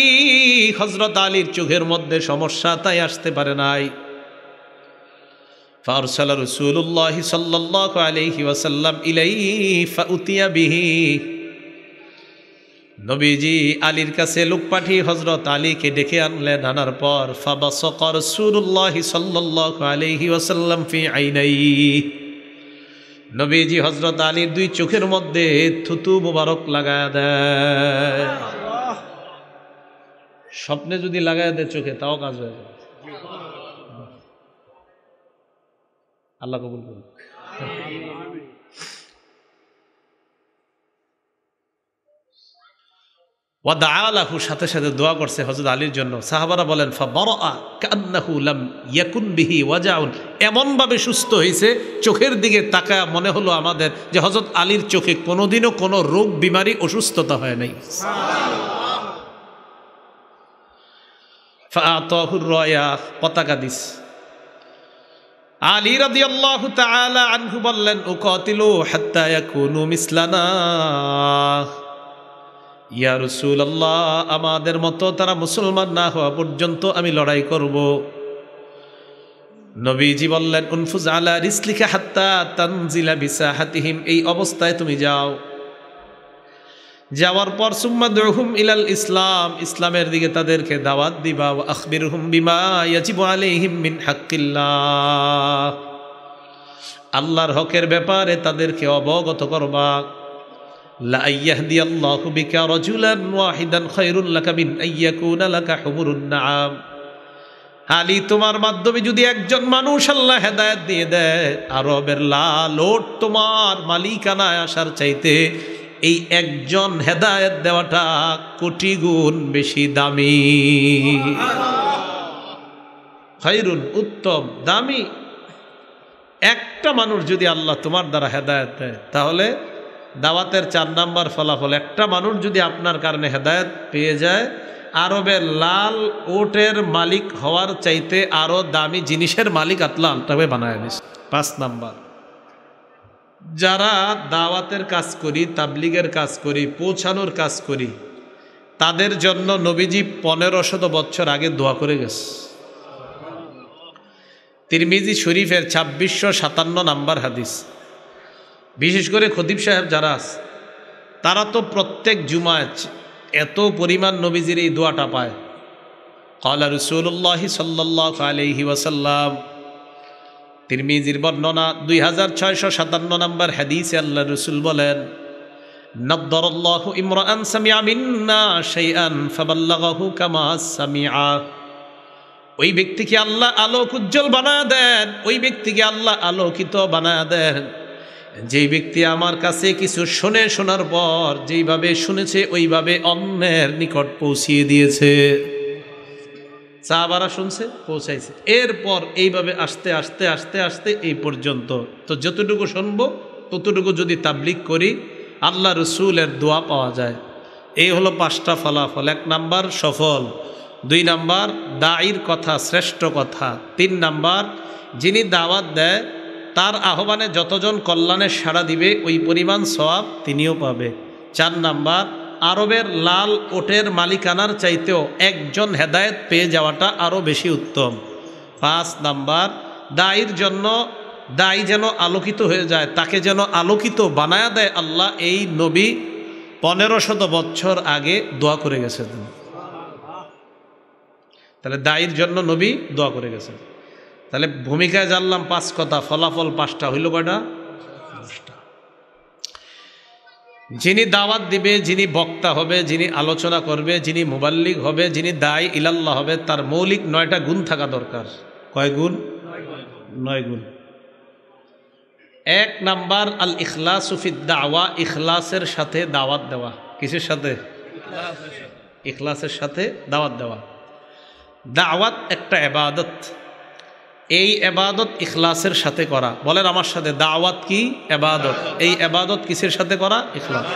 হযরত আলীর চোখের মধ্যে সমস্যা, তাই আসতে পারে নাই। ফারসালা রাসূলুল্লাহ সাল্লাল্লাহু আলাইহি ওয়াসাল্লাম ইলাইহি ফাউতিয়া বিহি, নবীজি আলীর কাছে লোক পাঠিয়ে হযরত আলীকে ডেকে আনলেন। আনার পর ফাবাসাকা রাসূলুল্লাহ সাল্লাল্লাহু আলাইহি ওয়াসাল্লাম ফি আইনাইহি, নবীজি হযরত আলীর 2 চোখের মধ্যে থুতু মুবারক লাগায় দেয়। স্বপ্নে যদি লাগায় দেয় চোখে, তাও কাজ হয়ে যাবে। আল্লাহ কবুল করুন। ওয়াদআ লাহু, সাথে সাথে দোয়া করছে হযরত আলীর জন্য। সাহাবারা বলেন, ফাবারআ কান্নাহু লাম ইয়াকুন বিহি ওয়াজাউন, এমন ভাবে সুস্থ হয়েছে, চোখের দিকে তাকায় মনে হলো আমাদের যে হযরত আলীর চোখে কোনোদিনও কোনো রোগ বিমারি অসুস্থতা হয় নাই। সুবহানাল্লাহ। ফাআতাহুর রায়া, পতাকা দিস। আলী রাদিয়াল্লাহু তাআলা আনহু বললেন, উকাতিলু হাত্তা ইয়াকুনু মিসলানা, ইয়া রাসূলুল্লাহ, আমাদের মতো তারা মুসলমান না হওয়া পর্যন্ত আমি লড়াই করব। নবীজি বললেন, উনফুজ আলা রিসলিকা হাত্তা তানজিলা বিসাহাতিহিম, এই অবস্থায় তুমি যাও। যাওয়ার পর সুম্মা দুহুম ইলাল ইসলাম, ইসলামের দিকে তাদেরকে দাওয়াত দিবা। ওয়া আখবিরহুম বিমা ইয়াজিবু আলাইহিম মিন হাক্কিল্লাহ, আল্লাহর হকের ব্যাপারে তাদেরকে অবগত করবা। লা ইয়াহদিয়াল্লাহু বিকা রাজুলান ওয়াহিদান খায়রুল লাকা মিন আইয়াকুনা লাকা হুমুরুন নাআম, খালি তোমার মাধ্যমে যদি একজন মানুষ আল্লাহ হেদায়েত দিয়ে দেয়, আরবের লাল ওট তোমার মালিকানায় আসার চাইতে এই একজন হেদায়েত দেওয়াটা কোটি গুণ বেশি দামি। খায়রুন, উত্তম, দামি। একটা মানুষ যদি আল্লাহ তোমার দ্বারা হেদায়েত দেয়, তাহলে দাওয়াতের 4 নাম্বার ফলাফল, একটা মানুষ যদি আপনার কারণে হেদায়েত পেয়ে যায়, আরবের লাল ওটের মালিক হওয়ার চাইতে আরো দামি জিনিসের মালিক আল্লাহ আল্লাহকে বানায় দিস। 5 নাম্বার, যারা দাওয়াতের কাজ করি, তাবলিগের কাজ করি, পৌঁছানোর কাজ করি, তাদের জন্য নবীজি 1500 বছর আগে দোয়া করে গেছে। তিরমিজি শরীফের 2657 নাম্বার হাদিস। বিশেষ করে খতিব সাহেব যারা আছে, তারা তো প্রত্যেক জুমায় এত পরিমাণ নবীজির এই দোয়াটা পায়। ক্বালা রাসূলুল্লাহ সাল্লাল্লাহু আলাইহি ওয়াসাল্লাম, তিরমিজির বর্ণনা 2657 নাম্বার হাদিসে আল্লাহ রাসূল বলেন, নাদ্দারাল্লাহু ইমরাআন সামিআ মিন্না শাইআন ফাবাল্লাগাহু কামা সামিআ। ওই ব্যক্তিকে আল্লাহ আলোক উজ্জ্বল বানায় দেন, ওই ব্যক্তিকে আল্লাহ আলোকিত বানায় দেন, যেই ব্যক্তি আমার কাছে কিছু শুনে, শোনার পর যেইভাবে শুনেছে ওইভাবে অন্যের নিকট পৌঁছিয়ে দিয়েছে। সাহাবারা শুনছে, পৌঁছাইছে, এরপর এইভাবে আস্তে আস্তে আস্তে আস্তে এই পর্যন্ত। তো যতটুকু শুনবো ততটুকু যদি তাবলিগ করি, আল্লাহ রসুলের দোয়া পাওয়া যায়। এই হলো 5টা ফলাফল। 1 নাম্বার সফল, 2 নাম্বার দায়ীর কথা শ্রেষ্ঠ কথা, 3 নাম্বার যিনি দাওয়াত দেয় তার আহ্বানে যতজন কল্যাণের সাড়া দিবে ওই পরিমাণ সওয়াব তিনিও পাবে। 4 নাম্বার আরবের লাল ওটের মালিকানার চাইতেও একজন হেদায়েত পেয়ে যাওয়াটা আরও বেশি উত্তম। 5 নাম্বার দায়ীর জন্য, দায়ী যেন আলোকিত হয়ে যায়, তাকে যেন আলোকিত বানায়া দেয় আল্লাহ। এই নবী 1500 বছর আগে দোয়া করে গেছেন। তাহলে দায়ীর জন্য নবী দোয়া করে গেছেন। তাহলে ভূমিকায় জানলাম 5 কথা, ফলাফল 5টা, হইল কয়টা? 5টা। যিনি দাওয়াত দিবে, যিনি বক্তা হবে, যিনি আলোচনা করবে, যিনি মুবাল্লিগ হবে, যিনি দায়ী ইলাল্লাহ হবে, তার মৌলিক 9টা গুণ থাকা দরকার। কয় গুণ? 9 গুণ। 1 নাম্বার আল ইখলাসু ফিদ দাওয়া, ইখলাসের সাথে দাওয়াত দেওয়া। কিসের সাথে? ইখলাসের সাথে দাওয়াত দেওয়া। দাওয়াত একটা ইবাদত, এই ইবাদত ইখলাসের সাথে করা। বলেন আমার সাথে, দাওয়াত কি? ইবাদত। এই ইবাদত কিসের সাথে করা? ইখলাস।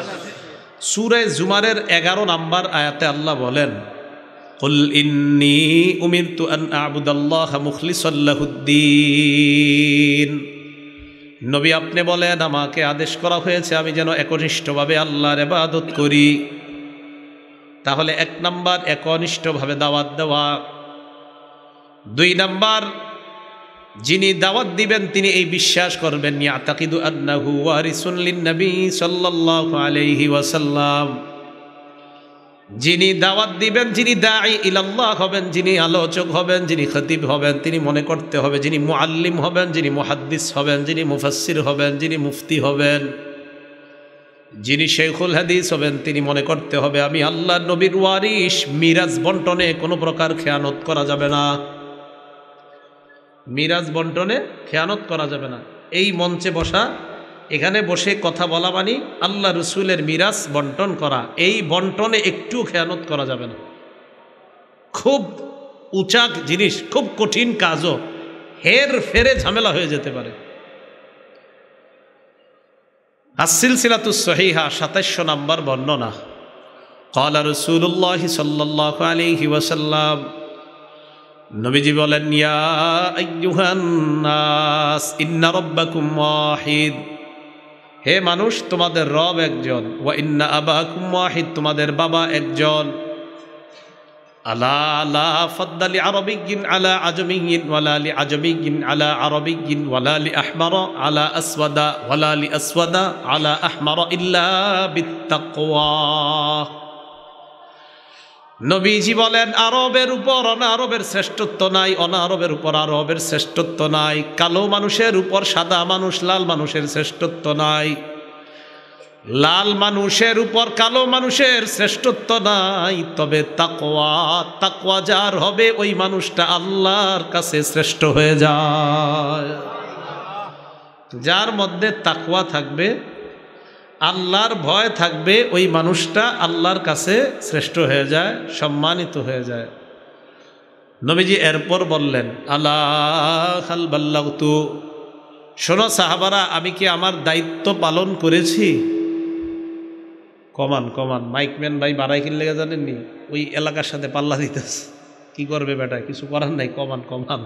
সূরা জুমারের 11 নাম্বার আয়াতে আল্লাহ বলেন, কুল ইন্নী উমিরতু আন আ'বুদাল্লাহা মুখলিসাল লাহুদ্দীন। নবী আপনি বলেন, আমাকে আদেশ করা হয়েছে আমি যেন একনিষ্ঠভাবে আল্লাহর ইবাদত করি। তাহলে 1 নাম্বার একনিষ্ঠভাবে দাওয়াত দেওয়া। 2 নাম্বার যিনি দাওয়াত দিবেন তিনি এই বিশ্বাস করবেন, ইয়াতাকিদু আন্নাহু ওয়ারিসুন লিন-নবী সাল্লাল্লাহু আলাইহি ওয়াসাল্লাম। যিনি দাওয়াত দিবেন, যিনি দাঈ ইলাল্লাহ হবেন, যিনি আলোচক হবেন, যিনি খতিব হবেন, তিনি মনে করতে হবে, যিনি মুআল্লিম হবেন, যিনি মুহাদ্দিস হবেন, যিনি মুফাসসির হবেন, যিনি মুফতি হবেন, যিনি শেখুল হাদিস হবেন, তিনি মনে করতে হবে আমি আল্লাহর নবীর ওয়ারিস। মিরাজ বন্টনে কোনো প্রকার খেয়ানত করা যাবে না, মিরাজ বন্টনে খেয়ানত করা যাবে না। এই মঞ্চে বসা, এখানে বসে কথা বলা মানে আল্লাহ রসুলের মিরাজ বন্টন করা। এই বন্টনে একটু খেয়ানত করা যাবে না। খুব উঁচা জিনিস, খুব কঠিন কাজও হের ফেরে ঝামেলা হয়ে যেতে পারে। আস-সিলসিলাতুস সহিহা 2700 নাম্বার বর্ণনা। ক্বালা রাসূলুল্লাহ সাল্লাল্লাহু আলাইহি ওয়াসাল্লাম, নবীজি বলেন, ইয়া আইয়ুহান নাস ইন্না রাব্বাকুম ওয়াহিদ। হে মানুষ, তোমাদের রব একজন। ওয়া ইন্না আবাকুম ওয়াহিদ, তোমাদের বাবা একজন। আলা লা ফাদ্দালি আরাবিয়্যিন আলা আজমিয়্যিন ওয়ালা লি আজমিয়্যিন আলা আরাবিয়্যিন ওয়ালা লি আহমারা আলা আসওয়াদা ওয়ালা লি আসওয়াদা আলা আহমারা ইল্লা বিত্তাকওয়া। নবীজি বলেন, আরবের উপর অনারবের শ্রেষ্ঠত্ব নাই, অনারবের উপর আরবের শ্রেষ্ঠত্ব নাই, কালো মানুষের উপর সাদা মানুষ, লাল মানুষের শ্রেষ্ঠত্ব নাই। লাল মানুষের উপর কালো মানুষের শ্রেষ্ঠত্ব নাই, তবে তাকওয়া, তাকওয়া যার হবে ওই মানুষটা আল্লাহর কাছে শ্রেষ্ঠ হয়ে যায়। যার মধ্যে তাকওয়া থাকবে, আল্লাহর ভয় থাকবে, ওই মানুষটা আল্লাহর কাছে শ্রেষ্ঠ হয়ে যায়, সম্মানিত হয়ে যায়। নবীজি এরপর বললেন, আলা হাল বাল্লাগতু, শোনো সাহাবারা, আমি কি আমার দায়িত্ব পালন করেছি? কমান কমান, মাইকম্যান ভাই বাড়াই কিনলে জানেননি, ওই এলাকার সাথে পাল্লা দিতেছে, কি করবে বেটা, কিছু করার নাই, কমান কমান।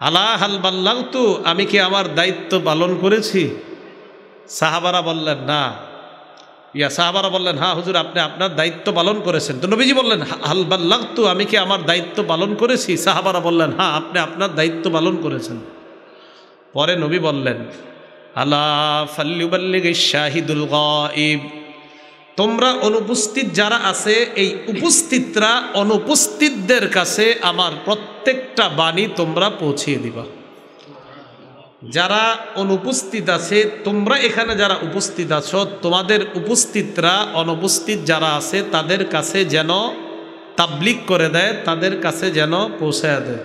আলা হাল বাল্লাগতু, আমি কি আমার দায়িত্ব পালন করেছি? সাহাবারা বললেন না। সাহাবারা বললেন, হ্যাঁ হুজুর, আপনি আপনার দায়িত্ব পালন করেছেন। তো নবীজি বললেন, হাল বাল্লাগতু, আমি কি আমার দায়িত্ব পালন করেছি? সাহাবারা বললেন, হ্যাঁ, আপনি আপনার দায়িত্ব পালন করেছেন। পরে নবী বললেন, আলা ফাল্লিউবাল্লিগিশ শাহিদুল গায়ব, তোমরা অনুপস্থিত যারা আছে, এই উপস্থিতরা অনুপস্থিতদের কাছে আমার প্রত্যেকটা বাণী তোমরা পৌঁছিয়ে দিবা। যারা অনুপস্থিত আছে, তোমরা এখানে যারা উপস্থিত আছো, তোমাদের উপস্থিতরা অনুপস্থিত যারা আছে তাদের কাছে যেন তাবলিগ করে দেয়, তাদের কাছে যেন পৌঁছায় দেয়।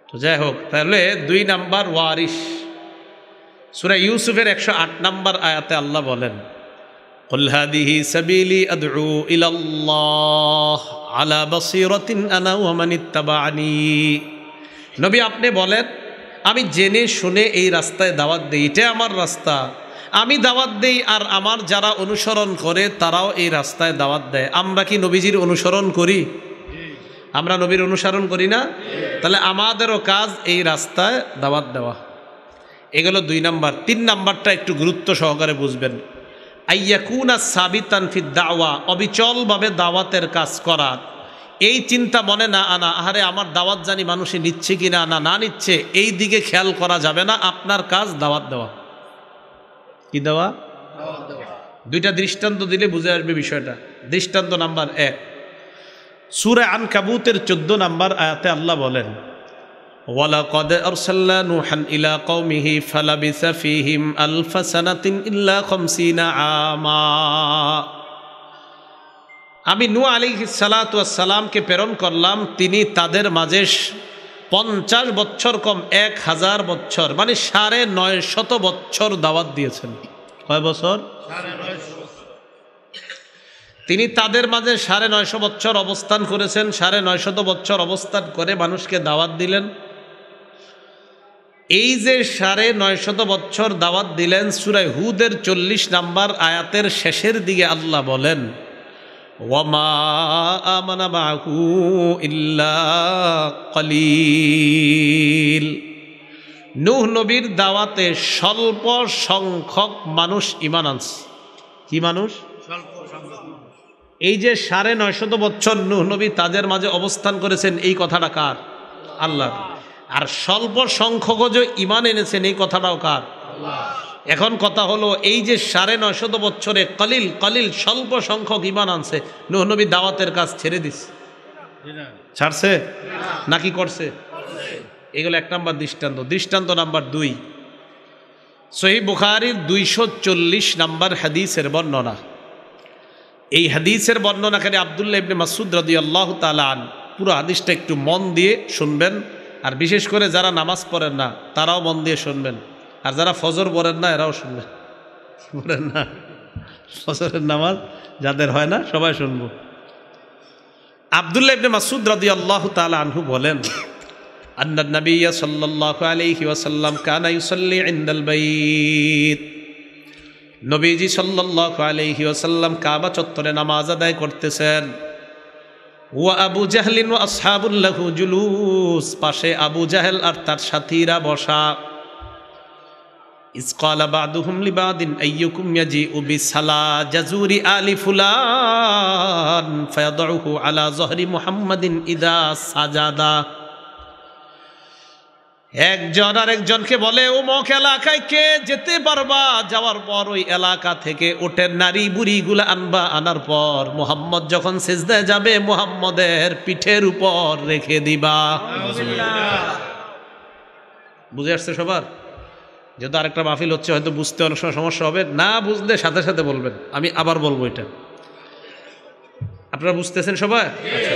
তো যাই হোক, তাহলে 2 নাম্বার ওয়ারিস। সূরা ইউসুফের 108 নম্বর আয়াতে আল্লাহ বলেন, কুল হাদিহি সাবিলি আদউ ইলাল্লাহ আলা বাসীরাতিন আনা ওয়া মান ইত্তাবা'আনি। নবী আপনি বলেন, আমি জেনে শুনে এই রাস্তায় দাওয়াত দেই, এটা আমার রাস্তা, আমি দাওয়াত দেই, আর আমার যারা অনুসরণ করে তারাও এই রাস্তায় দাওয়াত দেয়। আমরা কি নবীজির অনুসরণ করি? আমরা নবীর অনুসরণ করি না? তাহলে আমাদেরও কাজ এই রাস্তায় দাওয়াত দেওয়া। এগুলো 2 নাম্বার। 3 নাম্বারটা একটু গুরুত্ব সহকারে বুঝবেন। আইয়াকুনা সাবিতান ফিদ দাওয়া, অবিচলভাবে দাওয়াতের কাজ করা। এই চিন্তা মনে না আনা, আহারে আমার দাওয়াত জানি মানুষে নিচ্ছে কি না, না নিচ্ছে, এই দিকে খেয়াল করা যাবে না। আপনার কাজ দাওয়াত দেওয়া। কি দেওয়া? 2টা দৃষ্টান্ত দিলে বুঝে আসবে বিষয়টা। দৃষ্টান্ত নাম্বার 1, সূরা আনকাবুতের 14 নম্বর আয়াতে আল্লাহ বলেন, ওয়ালাকাদ আরসালনা নূহান ইলা কওমিহি ফালাবিসা ফীহিম আলফা সানাতিন ইল্লা 50 আমা। আমি নূহ আলাইহিস সালাতু ওয়াস সালামকে প্রেরণ করলাম, তিনি তাদের মাঝে 50 বছর কম 1000 বছর, মানে 950 বছর দাওয়াত দিয়েছেন। কয় বছর? 950। তিনি তাদের মাঝে 950 বছর অবস্থান করেছেন। 950 বছর অবস্থান করে মানুষকে দাওয়াত দিলেন। এই যে 950 বছর দাওয়াত দিলেন, সূরা হুদের 40 নম্বর আয়াতের শেষের দিকে আল্লাহ বলেন, ওয়ামা আমানা মাহু ইল্লা কলিল। নূহ নবীর দাওয়াতে স্বল্প সংখ্যক মানুষ ঈমান আনছে। কি মানুষ? স্বল্প সংখ্যক। এই যে 950 বছর নূহ নবী তাদের মাঝে অবস্থান করেছেন, এই কথাটা কার? আল্লাহ। আর স্বল্প সংখ্যক যে ঈমান এনেছেন, এই কথাটাও কার? আল্লাহ। এখন কথা হলো, এই যে 950 বছরে কলিল কলিল স্বল্প সংখ্যক ঈমান আনছে, নূহ নবী দাওয়াতের কাজ ছেড়ে দিছে? ছাড়ছে নাকি করছে? এগুলো 1 নম্বর দৃষ্টান্ত। দৃষ্টান্ত নাম্বার 2, সহিহ বুখারীর 240 নম্বর হাদিসের বর্ণনা। এই হাদিসের বর্ণনাকারী আব্দুল্লাহ ইবনে মাসউদ রাদিয়াল্লাহু তাআলা আন। পুরো হাদিসটা একটু মন দিয়ে শুনবেন, আর বিশেষ করে যারা নামাজ পড়েন না তারাও মন দিয়ে শুনবেন, আর যারা ফজর পড়েন না এরাও শুনবেন। পড়েন না ফজরের নামাজ যাদের হয় না, সবাই শুনবো। আব্দুল্লাহ ইবনে মাসউদ রাদিয়াল্লাহু তাআলা আনহু বলেন, আন্না নবিয়্য সাল্লাল্লাহু আলাইহি ওয়াসাল্লাম কানা ইউসাল্লি ইনদাল বাইত। নবীজি সাল্লাল্লাহু আলাইহি ওয়াসাল্লাম কাবা চত্বরে নামাজ আদায় করতেছেন। ওয়া আবু জাহলিন ওয়া আসহাবুল লাহু জুলুস, পাশে আবু জাহেল আর তার সাথীরা বসা। ইজ ক্বালা বা'দুহুম লিবাদিন আইয়ুকুম ইয়াজিউ বিসালা জাজুরি আলি ফুলান ফায়াদউহু আলা যহরি মুহাম্মাদিন ইদা সাজাদা। একজন আরেকজনকে বলে, অমুক এলাকায় কে যেতে পারবা? যাওয়ার পর ওই এলাকা থেকে ওটের নারী বুড়িগুলা আনবা, আনার পর মুহাম্মদ যখন সিজদায় যাবে মুহাম্মদের পিঠের উপর রেখে দিবা। বুঝে আসছে সবার? যেহেতু আরেকটা মাহফিল হচ্ছে, হয়তো বুঝতে অনেক সময় সমস্যা হবে, না বুঝলে সাথে সাথে বলবেন, আমি আবার বলবো এটা। আপনারা বুঝতেছেন সবাই? আচ্ছা,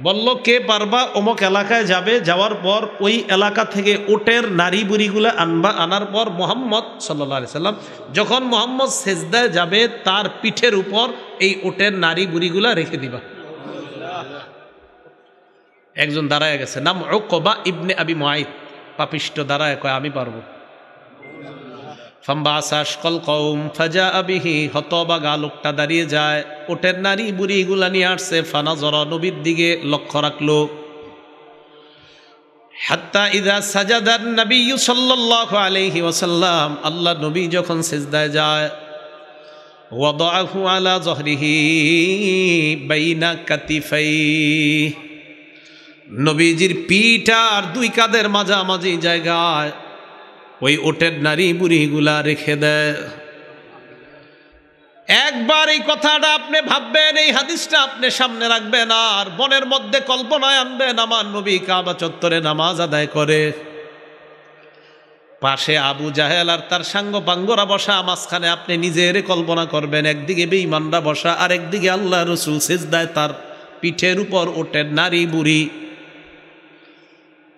বলল কে পারবা অমুক এলাকায় যাবে, যাওয়ার পর ওই এলাকা থেকে উটের নারী বুড়িগুলো আনবা, আনার পর মুহাম্মদ সাল্লাল্লাহু আলাইহি সাল্লাম যখন মুহাম্মদ সেজদায় যাবে তার পিঠের উপর এই উটের নারী বুড়িগুলা রেখে দিবা। একজন দাঁড়ায় গেছে, নাম উকবা ইবনে আবি মুআইত, পাপিষ্ট দাঁড়ায় কয় আমি পারবো। ফাম্বাসাস কল কওম ফাজা বিহি, হতবাগা লোকটা দাঁড়িয়ে যায়, উটের নারী বুড়িগুলা নিয়ে আসছে। ফানাজরা, নবীর দিকে লক্ষ্য রাখলো। হাত্তা ইযা সাজাদান নবী সাল্লাল্লাহু আলাইহি ওয়াসাল্লাম, আল্লাহ নবী যখন সিজদায় যায়, ওয়াদাহু আলা যহরিহি বাইনা কাতিফাই, নবীজির পিঠ আর দুই কাঁধের মাঝামাঝি জায়গায় ওই উটের নারী বুড়িগুলা রেখে দেয়। একবার এই কথাটা আপনি ভাববেন, এই হাদিসটা আপনি সামনে রাখবেন, আর মনের মধ্যে কল্পনায় আনবেন আমার নবী কাবা চত্বরে নামাজ আদায় করে, পাশে আবু জাহেল আর তার সাঙ্গ পাঙ্গরা বসা, মাঝখানে আপনি নিজের কল্পনা করবেন, একদিকে বেঈমানরা বসা আর একদিকে আল্লাহ রাসূল সিজদায়, তার পিঠের উপর উটের নারী বুড়ি।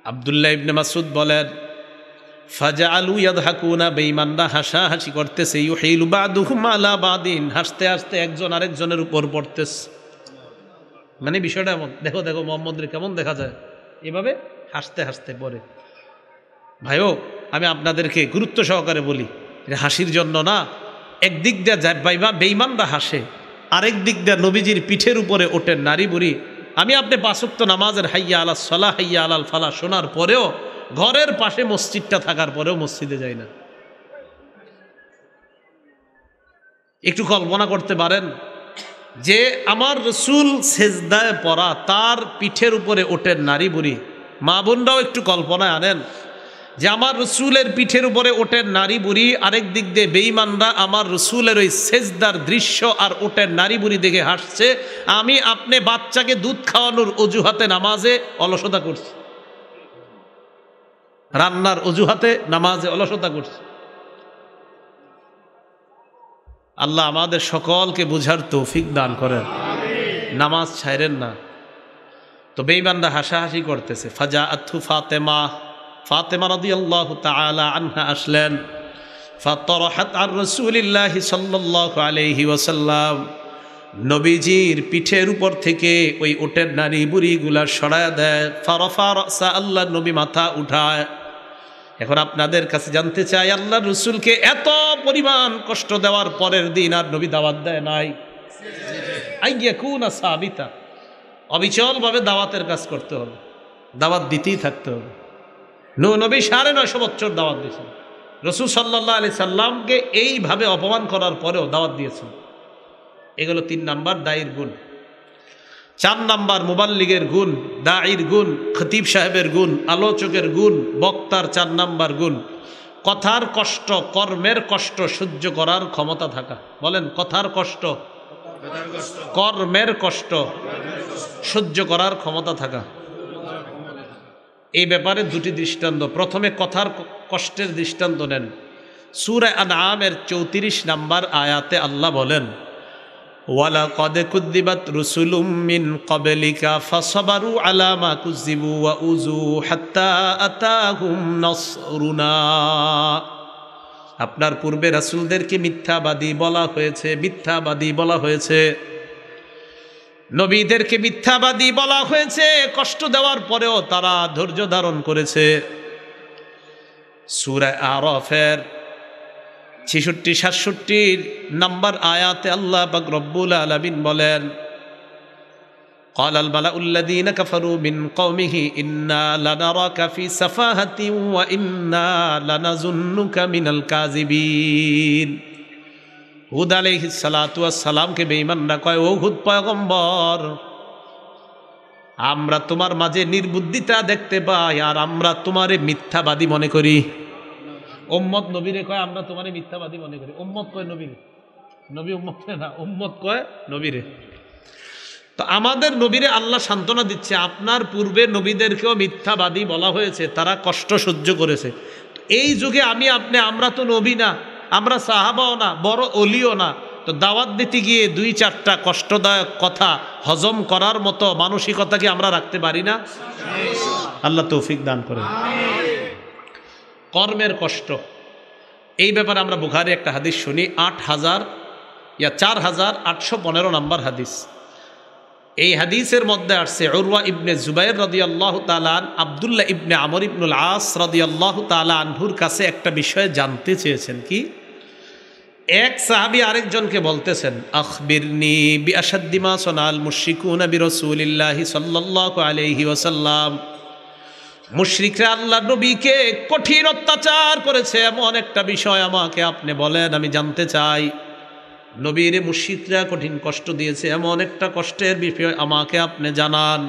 আব্দুল্লাহ ইবনে মাসউদ বলেন, ফাজালু ইয়াদহাকুনা, বেঈমানরা হাসাহাসি করতেছে, ইউহিলু বাদুহুম আলা বাদিন, হাসতে হাসতে একজন আরেকজনের উপর পড়তেছে। মানে বিষয়টা এমন, দেখো দেখো মুহাম্মদের কেমন দেখা যায়, এভাবে হাসতে হাসতে পড়ে। ভাইও, আমি আপনাদেরকে গুরুত্ব সহকারে বলি, এটা হাসির জন্য না। একদিক দিয়ে যায় বেঈমানরা হাসে, আরেক দিক দিয়ে নবীজির পিঠের উপরে ওঠে নারী বুড়ি। আমি আপনি পাঁচ ওয়াক্ত নামাজের হাইয়া আলাস সালাহ হাইয়া আলাল ফালাহ শোনার পরেও, ঘরের পাশে মসজিদটা থাকার পরেও মসজিদে যাই না। একটু কল্পনা করতে পারেন যে আমার রসুল সেজদায় পড়া, তার পিঠের উপরে ওঠে নারী বুড়ি। মা বোনরাও একটু কল্পনায় আনেন যে আমার রসুলের পিঠের উপরে ওঠে নারী বুড়ি, আরেক দিক দিয়ে বেঈমানরা আমার রসুলের ওই সেজদার দৃশ্য আর ওঠের নারী বুড়ি দেখে হাসছে। আমি আপনি বাচ্চাকে দুধ খাওয়ানোর অজুহাতে নামাজে অলসতা করছি, রান্নার অজুহাতে নামাজে অলসতা করছি। আল্লাহ আমাদের সকলকে বুঝার তৌফিক দান করেন, নামাজ ছাইরেন না। তো বেঈমানরা হাসাহাসি করতেছে। ফাজা আথু ফাতেমা, ফাতেমা রাদিয়াল্লাহু তাআলা আনহা আসলেন। ফাতরাহাত আর রাসূলিল্লাহি সাল্লাল্লাহু আলাইহি ওয়াসাল্লাম, নবীজির পিঠের উপর থেকে ওই উটের নারী বুড়িগুলা সরায় দেয়। ফারাফা রাসা, আল্লাহ নবী মাথা উঠায়। এখন আপনাদের কাছে জানতে চাই, আল্লাহ রসুলকে এত পরিমাণ কষ্ট দেওয়ার পরের দিন আর নবী দাওয়াত দেয় নাই? আইয়াকুনা সাবিতা, অবিচলভাবে দাওয়াতের কাজ করতে হবে, দাওয়াত দিতেই থাকতে হবে। নবী 950 বছর দাওয়াত দিয়েছেন, রসুল সাল্লাল্লাহু আলাইহি সাল্লামকে এইভাবে অপমান করার পরেও দাওয়াত দিয়েছেন। এগুলো 3 নাম্বার দায়ীর গুণ। 4 নাম্বার মুবাল্লিগের গুণ, দাঈর গুণ, খতিব সাহেবের গুণ, আলোচকের গুণ, বক্তার 4 নাম্বার গুণ, কথার কষ্ট, কর্মের কষ্ট সহ্য করার ক্ষমতা থাকা। বলেন, কথার কষ্ট, কর্মের কষ্ট সহ্য করার ক্ষমতা থাকা। এই ব্যাপারে 2টি দৃষ্টান্ত। প্রথমে কথার কষ্টের দৃষ্টান্ত নেন। সূরা আনআমের 34 নাম্বার আয়াতে আল্লাহ বলেন, ওয়ালাকাদ কুযযিবাত রুসুলুম মিন ক্বাবলিকা ফাসাবারু আলা মা কুযযিবু ওয়া উযু হাত্তা আতাহুম নাসরুনা। আপনার পূর্বে রাসূলদেরকে মিথ্যাবাদী বলা হয়েছে, মিথ্যাবাদী বলা হয়েছে, নবীদেরকে মিথ্যাবাদী বলা হয়েছে। কষ্ট দেওয়ার পরেও তারা ধৈর্য ধারণ করেছে। সূরা আরাফের 66-67 নাম্বার আয়াতে আল্লাহ পাক রব্বুল আলামিন বলেন, ক্বালাল মালাউল্লাযীনা কাফারু মিন কওমিহি ইন্না লানারাকা ফি সাফাহাতিন ওয়া ইন্না লানাযুন্নুকা মিনাল কাযিবিন। হুদ আলাইহিস সালাতু ওয়াস সালামকে বেঈমানরা কয়, ও হুদ পয়গম্বর, আমরা তোমার মাঝে নির্বুদ্ধিতা দেখতে পাই, আর আমরা তোমারে মিথ্যাবাদী মনে করি। উম্মত নবীরে কয় আমরা তোমারে মিথ্যাবাদী মনে করি। উম্মত কয় নবীরে, নবী উম্মত না, উম্মত কয় নবীরে। তো আমাদের নবীরে আল্লাহ সান্ত্বনা দিচ্ছে, আপনার পূর্বে নবীদেরকেও মিথ্যাবাদী বলা হয়েছে, তারা কষ্ট সহ্য করেছে। এই যুগে আমরা তো নবী না, আমরা সাহাবাও না, বড় অলিও না, তো দাওয়াত দিতে গিয়ে 2-4টা কষ্টদায়ক কথা হজম করার মতো মানসিকতা কি আমরা রাখতে পারি না? আল্লাহ তৌফিক দান করেন। কর্মের কষ্ট, এই ব্যাপারে আমরা বুখারী একটা হাদিস শুনি, 4815 নম্বর হাদিস। এই হাদিসের মধ্যে আসছে উরওয়া ইবনে জুবাইর রাদিয়াল্লাহু তাআলা আব্দুল্লাহ ইবনে আমর ইবনুল আস রাদিয়াল্লাহু তাআলা আনহুর কাছে একটা বিষয় জানতে চেয়েছেন। কি? এক সাহাবী আরেকজনকে বলতেছেন, আখবিরনি বিআশাদ্দি মা সানাল মুশরিকুনা বিরাসূলিল্লাহি সাল্লাল্লাহু আলাইহি ওয়াসাল্লাম। মুশরিকরা আল্লাহর নবীকে কঠিন অত্যাচার করেছে, এমন একটা বিষয় আমাকে আপনি বলেন, আমি জানতে চাই। নবীর মুশরিকরা কঠিন কষ্ট দিয়েছে, এমন একটা কষ্টের বিষয় আমাকে আপনি জানান।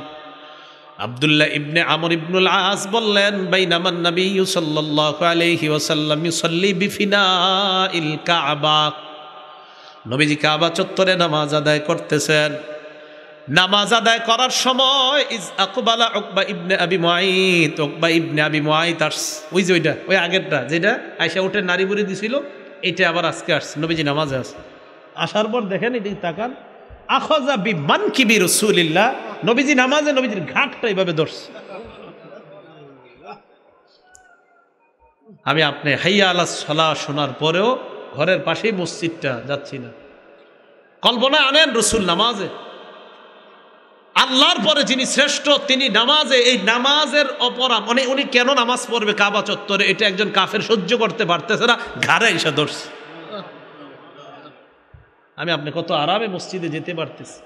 আব্দুল্লাহ ইবনে আমর ইবনুল আস বললেন, বাইনামান নবী সাল্লাল্লাহু আলাইহি ওয়াসাল্লাম ইউসাল্লি বিফিনাইল কাবা। নবীজি কাবা চত্বরে নামাজ আদায় করতেছেন। নামাজ আদায় করার সময় ইজ আকবালা উকবা ইবনে আবি মুআইত, উকবা ইবনে আবি মুআইত ওই যে ওই আগেরটা যেটা আয়েশা উঠে নারী বুড়ি দিছিল, এটা আবার আজকে আসছে। নবীজি নামাজে আছে, আসার পর দেখেন এদিকে তাকান, আখাযা বিমানকিবি রাসূলিল্লাহ, নবীজি নামাজে নবীজির ঘাটটা এইভাবে ধরছে। আমি আপনি হাইয়া আলাস সালাহ শোনার পরেও ঘরের পাশেই মসজিদটা যাচ্ছি না। কল্পনা আনেন রাসূল নামাজে, আল্লাহর পরে যিনি শ্রেষ্ঠ তিনি নামাজে, এই নামাজের অপরাধ মানে উনি কেন নামাজ পড়বে কাবা চত্বরে, এটা একজন কাফের সহ্য করতে পারতেছে না, ঘাড়ে এসে ধরছে। আমি আপনি কত আরামে মসজিদে যেতে পারতেছি,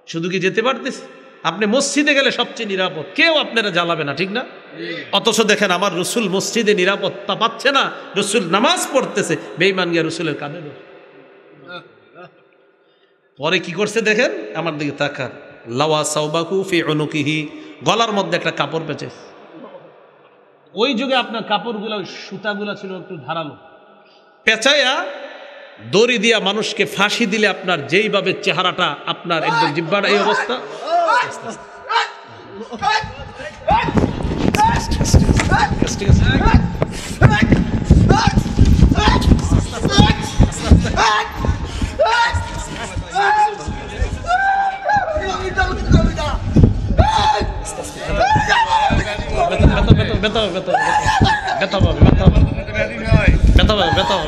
শুধু কি যেতে পারতেছি? আপনি মসজিদে গেলে সবচেয়ে নিরাপদ, কেউ আপনারা জ্বালাবে না, ঠিক না? অথচ দেখেন আমার রসুল মসজিদে নিরাপত্তা পাচ্ছে না, রসুল নামাজ পড়তেছে, বেঈমান গিয়ে রসুলের কাঁধে ধরে। পরে কি করছে দেখেন, আমার দিকে তাকান, লাওয়া সাওবাকু ফি উনুকিহি, গলার মধ্যে একটা কাপড় পেঁচে। ওই যুগে আপনার কাপড়গুলো সুতাগুলা ছিল একটু ধারালো, পেঁচাইয়া দড়ি দিয়া মানুষকে ফাঁসি দিলে আপনার যেইভাবে চেহারাটা আপনার একদম জিব্বাটা এই অবস্থা।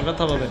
ব্যথা পাবে।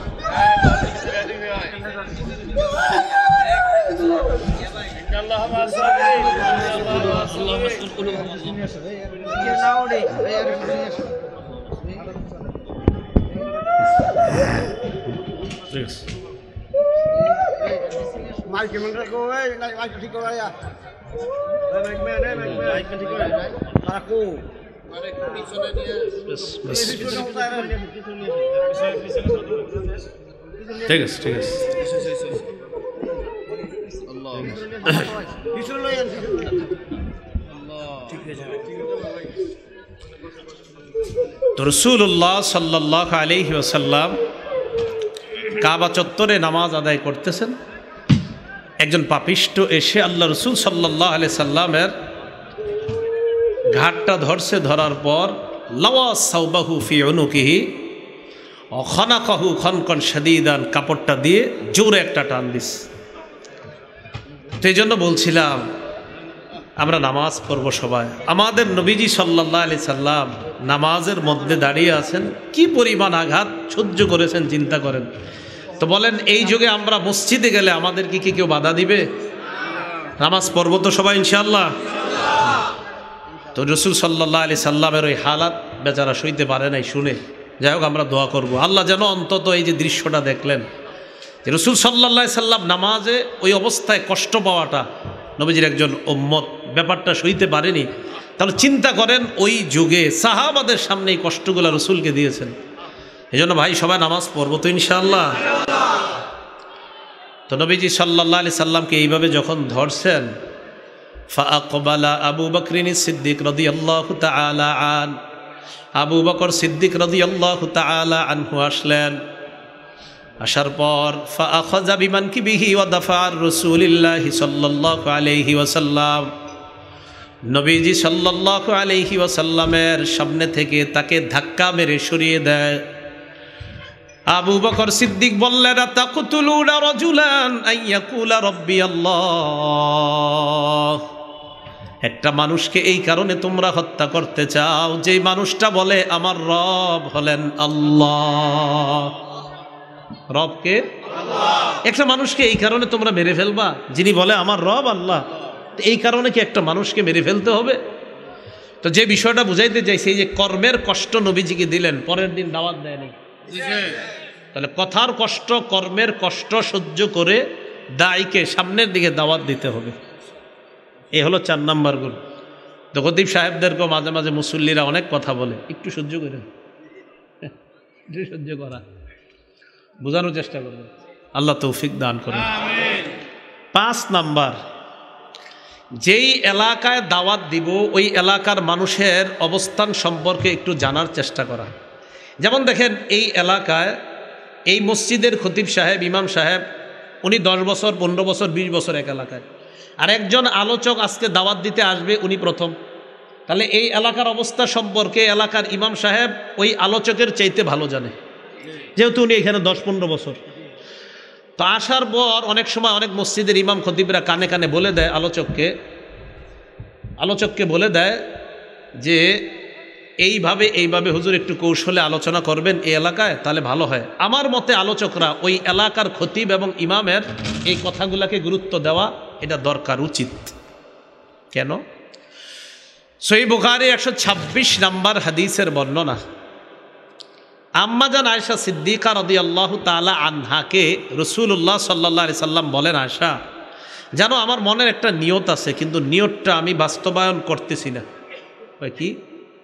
ঠিক আছে, ঠিক আছে। তো রাসূলুল্লাহ সাল্লাল্লাহু আলাইহি ওয়াসাল্লাম কাবা চত্বরে নামাজ আদায় করতেছেন। একজন পাপিষ্ট এসে আল্লাহ রসুল সাল্লাল্লাহু আলাইহি সাল্লামের ঘাটটা ধরছে, ধরার পর লাওয়া সাওবাহু ফি উনুকিহি খানাকাহু খনকন শাদীদান, কাপড়টা দিয়ে জোরে একটা টান দিস। তো এই জন্য বলছিলাম আমরা নামাজ পড়ব সবাই, আমাদের নবীজি সাল্লাল্লাহু আলাইহি সাল্লাম নামাজের মধ্যে দাঁড়িয়ে আছেন, কি পরিমাণ আঘাত সহ্য করেছেন চিন্তা করেন। তো বলেন এই যুগে আমরা মসজিদে গেলে আমাদের কি কেউ বাধা দিবে? নামাজ পড়ব তো সবাই ইনশাআল্লাহ। তো রাসূল সাল্লাল্লাহু আলাইহি সাল্লামের ওই হালাত বেচারা সইতে পারে নাই শুনে, যাই হোক আমরা দোয়া করব আল্লাহ যেন অন্তত এই যে দৃশ্যটা দেখলেন যে রাসূল সাল্লাল্লাহু আলাইহি সাল্লাম নামাজে ওই অবস্থায় কষ্ট পাওয়াটা, নবীজির একজন উম্মত ব্যাপারটা সইতে পারেনি। তাহলে চিন্তা করেন ওই যুগে সাহাবাদের সামনে এই কষ্টগুলো রাসূলকে দিয়েছেন। এই জন্য ভাই সবাই নামাজ পড়বো তো ইনশাআল্লাহ। তো নবীজি সাল্লাল্লাহু আলাইহি সাল্লামকে এইভাবে যখন ধরছেন, ফাআকবালা আবু বকরিন সিদ্দিক রাদিয়াল্লাহু তাআলা আন, আবু বকর সিদ্দিক রাদিয়াল্লাহু তাআলা আনহু আসলেন। আসার পর ফাআখাযা বিমানকিবিহি ওয়া দাফা'a রাসূলিল্লাহি সাল্লাল্লাহু আলাইহি ওয়াসাল্লাম, নবীজি সাল্লাল্লাহু আলাইহি ওয়াসাল্লামের সামনে থেকে তাকে ধাক্কা মেরে সরিয়ে দেয়। আবু বকর সিদ্দিক বললেন, তাকতুলুনা রাজুলান আইয়াকুলা রাব্বি আল্লাহ। একটা মানুষকে এই কারণে তোমরা হত্যা করতে চাও যে মানুষটা বলে আমার রব হলেন আল্লাহ। রবকে আল্লাহ। একটা মানুষকে এই কারণে তোমরা মেরে ফেলবা যিনি বলে আমার রব আল্লাহ। এই কারণে কি একটা মানুষকে মেরে ফেলতে হবে? তো যে বিষয়টা বুঝাইতে চাইছে, এই যে কর্মের কষ্ট নবীজিকে দিলেন, পরের দিন দাওয়াত দেয়নি। তাহলে কথার কষ্ট, কর্মের কষ্ট সহ্য করে দায়ীকে সামনের দিকে দাওয়াত দিতে হবে। এই হলো 4 নাম্বার গুণ। তো খতিব সাহেবদেরকেও মাঝে মাঝে মুসল্লিরা অনেক কথা বলে, একটু সহ্য করে, একটু সহ্য করা, বোঝানোর চেষ্টা করবেন। আল্লাহ তৌফিক দান করুন। 5 নাম্বার, যেই এলাকায় দাওয়াত দিব ওই এলাকার মানুষের অবস্থান সম্পর্কে একটু জানার চেষ্টা করা। যেমন দেখেন, এই এলাকায় এই মসজিদের খতিব সাহেব, ইমাম সাহেব, উনি 10 বছর, 15 বছর, 20 বছর এক এলাকায়, আর একজন আলোচক আজকে দাওয়াত দিতে আসবে, উনি প্রথম। তাহলে এই এলাকার অবস্থা সম্পর্কে এলাকার ইমাম সাহেব ওই আলোচকের চাইতে ভালো জানে, যেহেতু উনি এখানে 10-15 বছর। তো আসার পর অনেক সময় অনেক মসজিদের ইমাম খতিবরা কানে কানে বলে দেয় আলোচককে বলে দেয় যে এইভাবে হুজুর একটু কৌশলে আলোচনা করবেন এই এলাকায়, তাহলে ভালো হয়। আমার মতে আলোচকরা ওই এলাকার খতিব এবং ইমামের এই কথাগুলোকে গুরুত্ব দেওয়া এটা দরকার, উচিত। কেন? সহিহ বুখারী 126 নাম্বার হাদিসের বর্ণনা, আম্মাজান আয়েশা সিদ্দিকা রাদিয়াল্লাহু তাআলা আনহাকে রাসূলুল্লাহ সাল্লাল্লাহু আলাইহি সাল্লাম বলেন, আয়েশা জানো আমার মনের একটা নিয়ত আছে, কিন্তু নিয়তটা আমি বাস্তবায়ন করতেছি না। কি?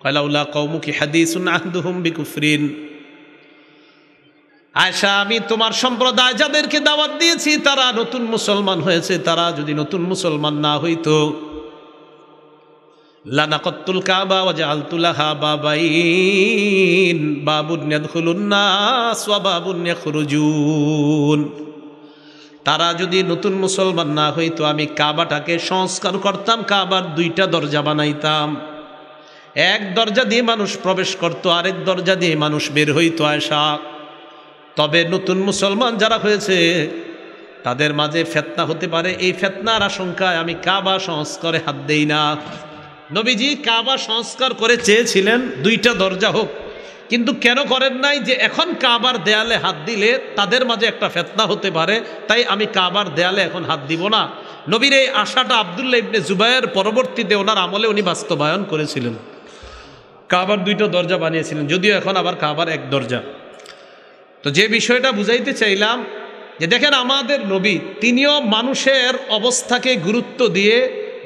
কালাউলা কওমুকি হাদিসুন আহদুহুম বিকুফরিন। আয়েশা, আমি তোমার সম্প্রদায় যাদেরকে দাওয়াত দিয়েছি তারা নতুন মুসলমান হয়েছে, তারা যদি নতুন মুসলমান না হইতো লানাকাতুল কাবা ওয়া জাআলতু লাহা বাবাইন, বাবুন ইয়াদখুলুন নাস ওয়া বাবুন ইয়াখরুজুন। তারা যদি নতুন মুসলমান না হইতো আমি কাবাটাকে সংস্কার করতাম, কাবার 2টা দরজা বানাইতাম, এক দরজা দিয়ে মানুষ প্রবেশ করত, আরেক দরজা দিয়ে মানুষ বের হইতো। আয়েশা, তবে নতুন মুসলমান যারা হয়েছে তাদের মাঝে ফিতনা হতে পারে, এই ফিতনার আশঙ্কায় আমি কাবা সংস্কারে হাত দেই না। নবীজি কাবা সংস্কার করে চেয়েছিলেন 2টা দরজা হোক, কিন্তু কেন করেন নাই? যে এখন কাবার দেয়ালে হাত দিলে তাদের মাঝে একটা ফিতনা হতে পারে, তাই আমি কাবার দেয়ালে এখন হাত দিব না। নবীর এই আশাটা আব্দুল্লাহ ইবনে জুবায়ের পরবর্তীতে ওনার আমলে উনি বাস্তবায়ন করেছিলেন, কাবার 2টা দরজা বানিয়েছিলেন, যদিও এখন আবার কাবার 1 দরজা। তো যে বিষয়টা বুঝাইতে চাইলাম যে দেখেন আমাদের নবী তিনিও মানুষের অবস্থাকে গুরুত্ব দিয়ে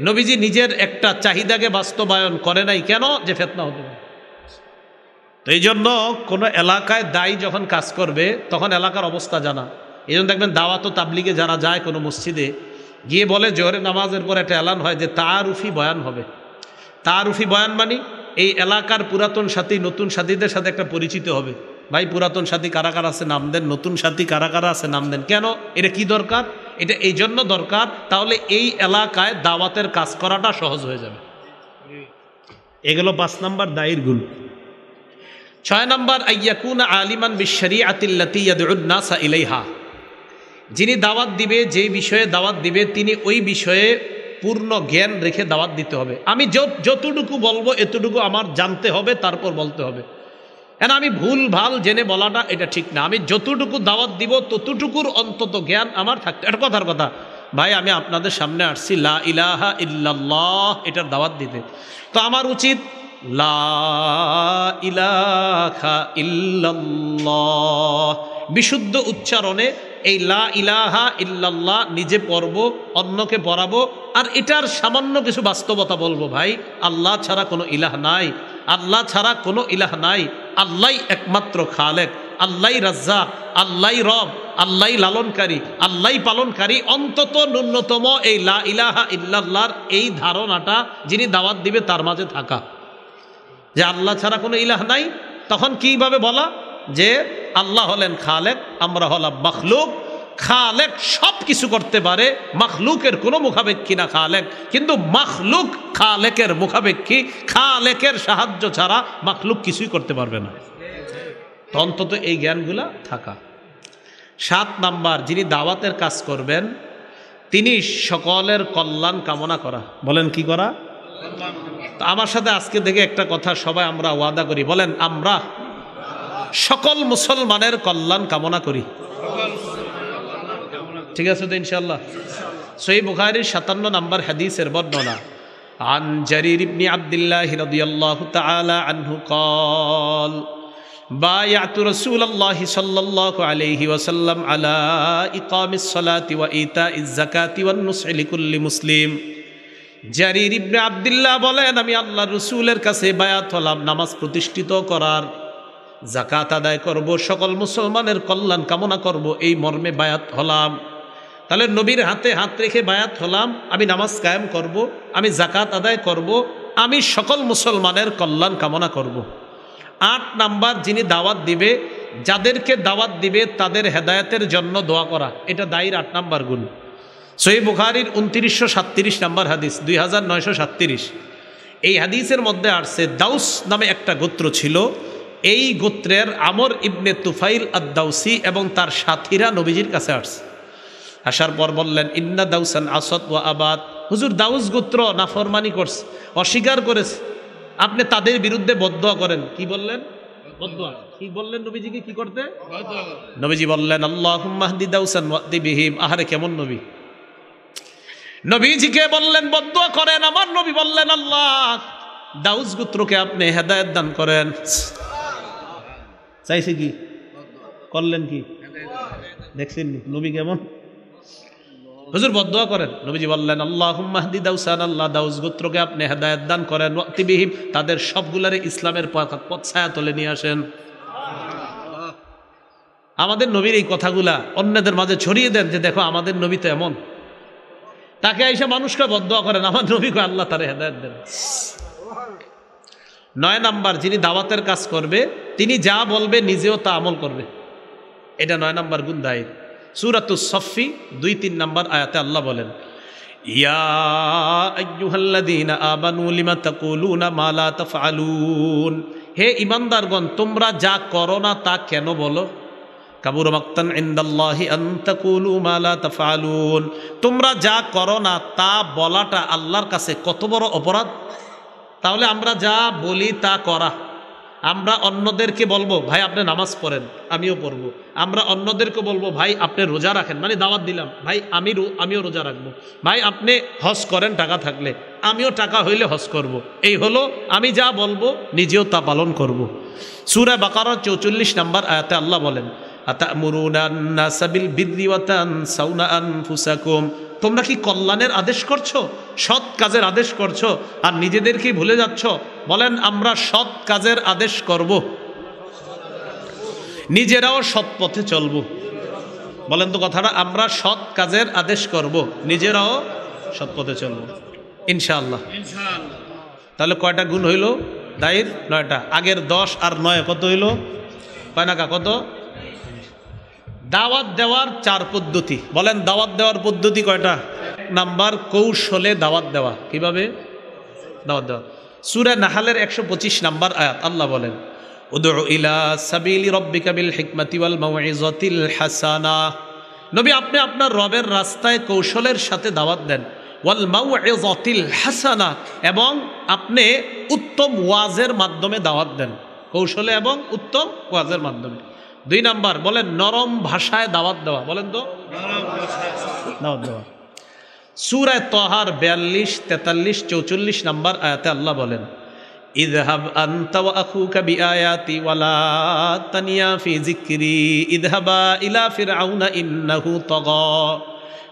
নবীজি নিজের একটা চাহিদাকে বাস্তবায়ন করে নাই। কেন? যে ফিতনা হতে পারে। তো এই জন্য কোনো এলাকায় দায়ী যখন কাজ করবে তখন এলাকার অবস্থা জানা। এই জন্য দেখবেন দাওয়াত ও তাবলিগে যারা যায় কোনো মসজিদে গিয়ে বলে জোহরের নামাজের পর একটা এলান হয় যে তাআরুফি বয়ান হবে। তাআরুফি বয়ান মানে এই এলাকার পুরাতন সাথী নতুন সাথীদের সাথে একটা পরিচিত হবে। ভাই পুরাতন সাথী কারা কারা আছে নাম দেন, নতুন সাথী কারা কারা আছে নাম দেন। কেন? এটা কি দরকার? এটা এই জন্য দরকার, তাহলে এই এলাকায় দাওয়াতের কাজ করাটা সহজ হয়ে যাবে। এগুলো 5 নাম্বার দায়ীর গুণ। 6 নাম্বার, আইয়াকুনা আলিমান বিশরিয়াতিল্লাতী ইয়াদউন নাসা ইলাইহা। যিনি দাওয়াত দিবে, যেই বিষয়ে দাওয়াত দিবে তিনি ওই বিষয়ে পূর্ণ জ্ঞান রেখে দাওয়াত দিতে হবে। আমি যতটুকু বলবো এতটুকু আমার জানতে হবে, তারপর বলতে হবে। আমি ভুল ভাল জেনে বলাটা এটা ঠিক না। আমি যতটুকু দাওয়াত দিব ততটুকুর অন্তত জ্ঞান আমার থাকতে। এটা কথার কথা। ভাই আমি আপনাদের সামনে আসছি লা ইলাহা ইল্লাল্লাহ এটার দাওয়াত দিতে, তো আমার উচিত লা ইলাহা ইল্লাল্লাহ বিশুদ্ধ উচ্চারণে এই লা ইলাহা ইল্লাল্লাহ নিজে পড়ব, অন্যকে পড়াবো, আর এটার সামান্য কিছু বাস্তবতা বলবো। ভাই আল্লাহ ছাড়া কোনো ইলাহ নাই, আল্লাহ ছাড়া কোনো ইলাহ নাই, আল্লাহই একমাত্র খালেক, আল্লাহই রাজ্জাক, আল্লাহই রব, আল্লাহই লালনকারী, আল্লাহই পালনকারী। অন্তত ন্যূনতম এই লা ইলাহা ইল্লাল্লাহর এই ধারণাটা যিনি দাওয়াত দিবে তার মাঝে থাকা, যে আল্লাহ ছাড়া কোনো ইলাহ নাই। তখন কিভাবে বলা? যে আল্লাহ হলেন খালেক, আমরা হলাম মখলুক, খালেক সব কিছু করতে পারে, মাখলুকের কোনো মুখাপেক্ষী না খালেক, কিন্তু মাখলুক খালেকের মুখাপেক্ষী, খালেকের সাহায্য ছাড়া মাখলুক কিছুই করতে পারবে না। তো অন্তত এই জ্ঞানগুলা থাকা। 7 নাম্বার, যিনি দাওয়াতের কাজ করবেন তিনি সকলের কল্যাণ কামনা করা। বলেন কি করা? তো আমার সাথে আজকে থেকে একটা কথা সবাই আমরা ওয়াদা করি, বলেন আমরা সকল মুসলমানের কল্যাণ কামনা করি। ঠিক আছে তো ইনশাআল্লাহ? সহিহ বুখারীর 57 নম্বর হাদিসের বর্ণনা, আন জারির ইবনে আব্দুল্লাহ রাদিয়াল্লাহু তাআলা আনহু قال بايعت رسول الله صلى الله عليه وسلم على إقام الصلاة وإيتاء الزكاة والنصح لكل مسلم। জারির ইবনে আব্দুল্লাহ বলেন, আমি আল্লাহর রাসূলের কাছে বায়াত হলাম নামাজ প্রতিষ্ঠিত করার, যাকাত আদায় করব, সকল মুসলমানের কল্যাণ কামনা করব, এই মর্মে বায়াত হলাম। তাহলে নবীর হাতে হাত রেখে বায়াত হলাম, আমি নামাজ কায়েম করব, আমি যাকাত আদায় করব, আমি সকল মুসলমানের কল্যাণ কামনা করব। 8 নাম্বার, যিনি দাওয়াত দিবে, যাদেরকে দাওয়াত দিবে তাদের হেদায়েতের জন্য দোয়া করা, এটা দায়ীর 8 নাম্বার গুণ। সহিহ বুখারীর 2937 নাম্বার হাদিস, 2937। এই হাদিসের মধ্যে আসছে দাউস নামে একটা গোত্র ছিল, এই গোত্রের আমর ইবনে তুফাইল আদ-দাউসি এবং তার সাথীরা নবীজির কাছে আসছে। আসার পর বললেন, ইন্না দাউসান আসদ ওয়া আবাদ, হুজুর দাউস গোত্র নাফরমানি করছে, অস্বীকার করেছে, আপনি তাদের বিরুদ্ধে বদদোয়া করেন। কি বললেন? বদদোয়া। কি বললেন নবীজিকে কি করতে? নবীজি বললেন, আল্লাহুম্মা হদি দাউসান ওয়াতি বিহিম। আহারে কেমন নবী! নবীজিকে বললেন বদদোয়া করেন, আমার নবী বললেন, আল্লাহ দাউস গোত্রকে আপনি হেদায়েত দান করেন। চাইছে কি? করলেন কি? দেখছেন নবী কেমন? হুজুর বদদোয়া করেন। নবীজি বললেন, আল্লাহুম্মা হদি দাউসান, আল্লাহ দাউস গোত্রকে আপনি হেদায়েত দান করেন, ওয়াতি বিহিম, তাদের সবগুলারে ইসলামের পথ ছায়া তলে নিয়ে আসেন। আমাদের নবীর এই কথাগুলা অন্যদের মাঝে ছড়িয়ে দেন, যে দেখো আমাদের নবী তো এমন। তাকে এসে মানুষকে বদদোয়া করেন, আমার নবীকে আল্লাহ তারে হেদায়েত দেন। 9 নাম্বার, যিনি দাওয়াতের কাজ করবে তিনি যা বলবে নিজেও তা আমল করবে, এটা 9 নাম্বার গুণ দায়ী। সূরাতুস সফফি 2-3 নাম্বার আয়াতে আল্লাহ বলেন, ইয়া আইয়ুহাল্লাযীনা আমানু লিমা তাকুলুনা মা লা তাফআলুন, হে ঈমানদারগণ তোমরা যা করো না তা কেন বলো? কাবুরা মাকতান ইনদাল্লাহি আন তাকুলু মা লা তাফআলুন, তোমরা যা করো না তা বলাটা আল্লাহর কাছে কত বড় অপরাধ। তাহলে আমরা যা বলি তা করা। আমরা অন্যদেরকে বলবো ভাই আপনি নামাজ পড়েন, আমিও পড়বো। আমরা অন্যদেরকে বলবো ভাই আপনি রোজা রাখেন, মানে দাওয়াত দিলাম, ভাই আমিও রোজা রাখবো। ভাই আপনি হজ করেন টাকা থাকলে, আমিও টাকা হইলে হজ করব। এই হলো আমি যা বলবো নিজেও তা পালন করব। সূরা বাকারা 44 নাম্বার আয়াতে আল্লাহ বলেন, আতা'মুরুনা আন-নাসা বিল বিররি ওয়া তানসাউনা আনফুসাকুম, তোমরা কি কল্যাণের আদেশ করছো, সৎ কাজের আদেশ করছো, আর নিজেদেরকে ভুলে যাচ্ছ? বলেন আমরা সৎ কাজের আদেশ করব, নিজেরাও সৎ পথে চলবো। বলেন তো কথাটা, আমরা সৎ কাজের আদেশ করব, নিজেরাও সৎ পথে চলবো ইনশাআল্লাহ। তাহলে কয়টা গুণ হইল দায়ের? 9টা। আগের 10 আর 9 কত হইল? কয় নাকা কত? দাওয়াত দেওয়ার 4 পদ্ধতি। বলেন দাওয়াত দেওয়ার পদ্ধতি কয়টা? 1 নাম্বার, কৌশলে দাওয়াত দেওয়া। কিভাবে দাওয়াত দেওয়া? সূরা নাহলের 125 নাম্বার আয়াত আল্লাহ বলেন, উদউ ইলা সাবিলি রাব্বিকা বিল হিকমাতি ওয়াল মাউইযাতিল হাসানা, নবী আপনি আপনার রবের রাস্তায় কৌশলের সাথে দাওয়াত দেন। ওয়াল মাউইযাতিল হাসানা, এবং আপনি উত্তম ওয়াজের মাধ্যমে দাওয়াত দেন, কৌশলে এবং উত্তম ওয়াজের মাধ্যমে। 2 নাম্বার, বলেন নরম ভাষায় দাওয়াত দেওয়া। বলেন তো দাওয়াত দেওয়া। সূরা তাহার 42, 43, 44 নাম্বার আয়াতে আল্লাহ বলেন, ইযহাব আনতা ওয়া আখুকা বিআয়াতি ওয়া লা তানিয়া ফি যিকরি ইযহাবা ইলা ফিরআউনা ইন্নাহু তাগা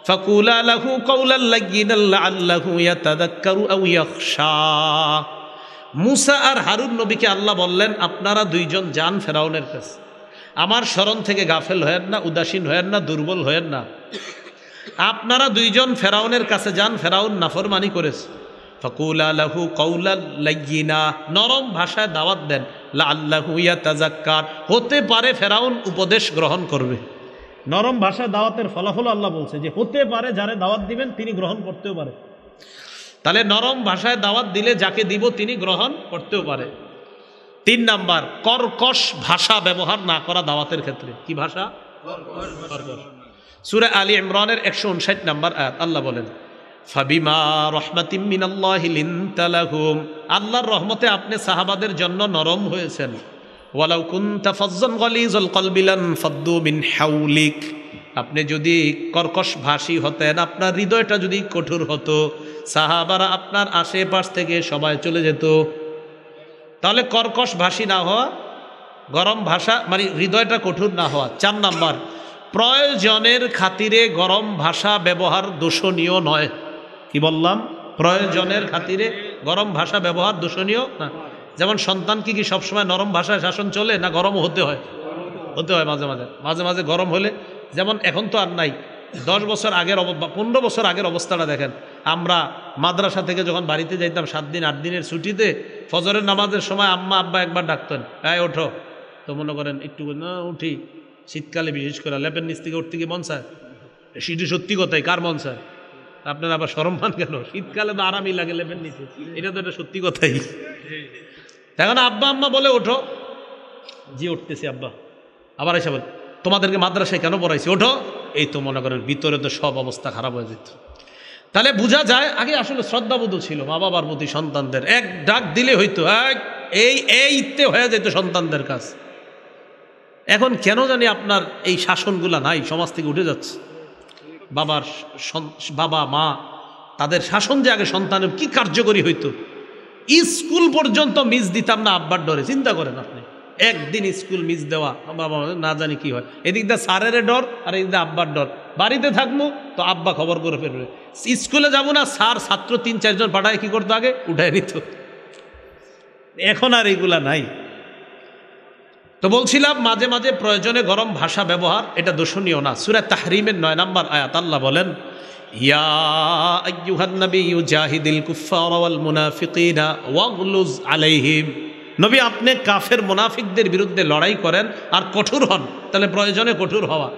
ফাকুলা লাহু কাওলান লায়্যিনান লাআল্লাহু ইয়াতাযাক্কারু আও ইয়াখশা। মূসা আর হারুন নবীকে আল্লাহ বললেন, আপনারা 2 জন যান ফেরাউনের কাছে, আমার স্মরণ থেকে গাফেল হয়েন না, উদাসীন হয়েন না, দুর্বল হয়েন না। আপনারা 2 জন ফেরাউনের কাছে যান, ফেরাউন নাফরমানি করেছে। ফাকুলা লাহু কাওলান লায়্যিনা, নরম ভাষায় দাওয়াত দেন, লাআল্লাহু ইয়াতাযাক্কার, হতে পারে ফেরাউন উপদেশ গ্রহণ করবে। নরম ভাষা দাওয়াতের ফলাফল আল্লাহ বলছে যে হতে পারে যারে দাওয়াত দিবেন তিনি গ্রহণ করতেও পারে। তাহলে নরম ভাষায় দাওয়াত দিলে যাকে দিব তিনি গ্রহণ করতেও পারে। 3 নাম্বার, কর্কশ ভাষা ব্যবহার না করা দাওয়াতের ক্ষেত্রে। কি ভাষা? কর্কশ। সূরা আলী ইমরানের 159 নম্বর আয়াত আল্লাহ বলেন, ফাবিমা রাহমাতিম মিনাল্লাহি লিনতা লাহুম, আল্লাহর রহমতে আপনি সাহাবাদের জন্য নরম হয়েছেন। ওয়ালাউ কুনতা ফাজ্জান গালিজাল কলবি লানফাদ্দু মিন হাওলিক, আপনি যদি কর্কশ ভাষী হতেন, আপনার হৃদয়টা যদি কঠোর হতো, সাহাবারা আপনার আশেপাশ থেকে সবাই চলে যেত। তাহলে কর্কশ ভাষী না হওয়া, গরম ভাষা মানে হৃদয়টা কঠোর না হওয়া। 4 নাম্বার, প্রয়োজনের খাতিরে গরম ভাষা ব্যবহার দোষণীয় নয়। কি বললাম? প্রয়োজনের খাতিরে গরম ভাষা ব্যবহার দোষণীয় না। যেমন সন্তান কি সবসময় নরম ভাষায় শাসন চলে না গরমও হতে হয়? হতে হয় মাঝে মাঝে। মাঝে মাঝে গরম হলে, যেমন এখন তো আর নাই, 10 বছর আগের 15 বছর আগের অবস্থাটা দেখেন। আমরা মাদ্রাসা থেকে যখন বাড়িতে যাইতাম 7 দিন 8 দিনের ছুটিতে, ফজরের নামাজের সময় আম্মা আব্বা একবার ডাকতেন, এই ওঠো। তো মনে করেন একটু না উঠি, শীতকালে বিশেষ করে ল্যাপের নিচ থেকে উঠতে কি মন চায়? সেটি সত্যি কথাই, কার মন চায়? আপনার আবার শরম পান কেন? শীতকালে তো আরামই লাগে ল্যাপের নিচে, এটা তো একটা সত্যি কথাই। এখন আব্বা আম্মা বলে ওঠো, জি উঠতেছি আব্বা। আবার এসে বলে তোমাদেরকে মাদ্রাসায় কেন পড়াইছি, ওঠো। এই তো মনে করেন ভিতরে তো সব অবস্থা খারাপ হয়ে যেত। তাহলে বোঝা যায় আগে আসলে শ্রদ্ধাবোধ ছিল মা বাবার প্রতি সন্তানদের। এক ডাক দিলে হইতো, এইতে হয়ে যেত সন্তানদের কাজ। এখন কেন জানি আপনার এই শাসনগুলা নাই, সমাজ থেকে উঠে যাচ্ছে। বাবা মা তাদের শাসন যে আগে সন্তানের কি কার্যকরী হইতো। স্কুল পর্যন্ত মিস দিতাম না আব্বার ডরে। চিন্তা করেন আপনি, একদিন স্কুল মিস দেওয়া বাবা না জানি কি হয়। এদিক দিয়ে স্যারের ডর আর এদিক দিয়ে আব্বার ডর। বাড়িতে থাকবো তো আব্বা খবর করে ফেলবে। স্কুলে যাবো না, স্যার ছাত্র 3-4 জন পাঠায় কি করতো, আগে উঠায় নিত। এখন আর এইগুলা নাই। তো বলছিলাম মাঝে মাঝে প্রয়োজনে গরম ভাষা ব্যবহার এটা দোষণীয় না। সূরা তাহরিমের 9 নম্বর আয়াত আল্লাহ বলেন, ইয়া আইয়ুহান নাবিয়্যু জাহিদিল কুফফারা ওয়াল মুনাফিকিনা ওয়াগলুজ আলাইহিম, নবী আপনি কাফের মুনাফিকদের বিরুদ্ধে লড়াই করেন আর কঠোর হন। তাহলে প্রয়োজনে কঠোর হওয়া।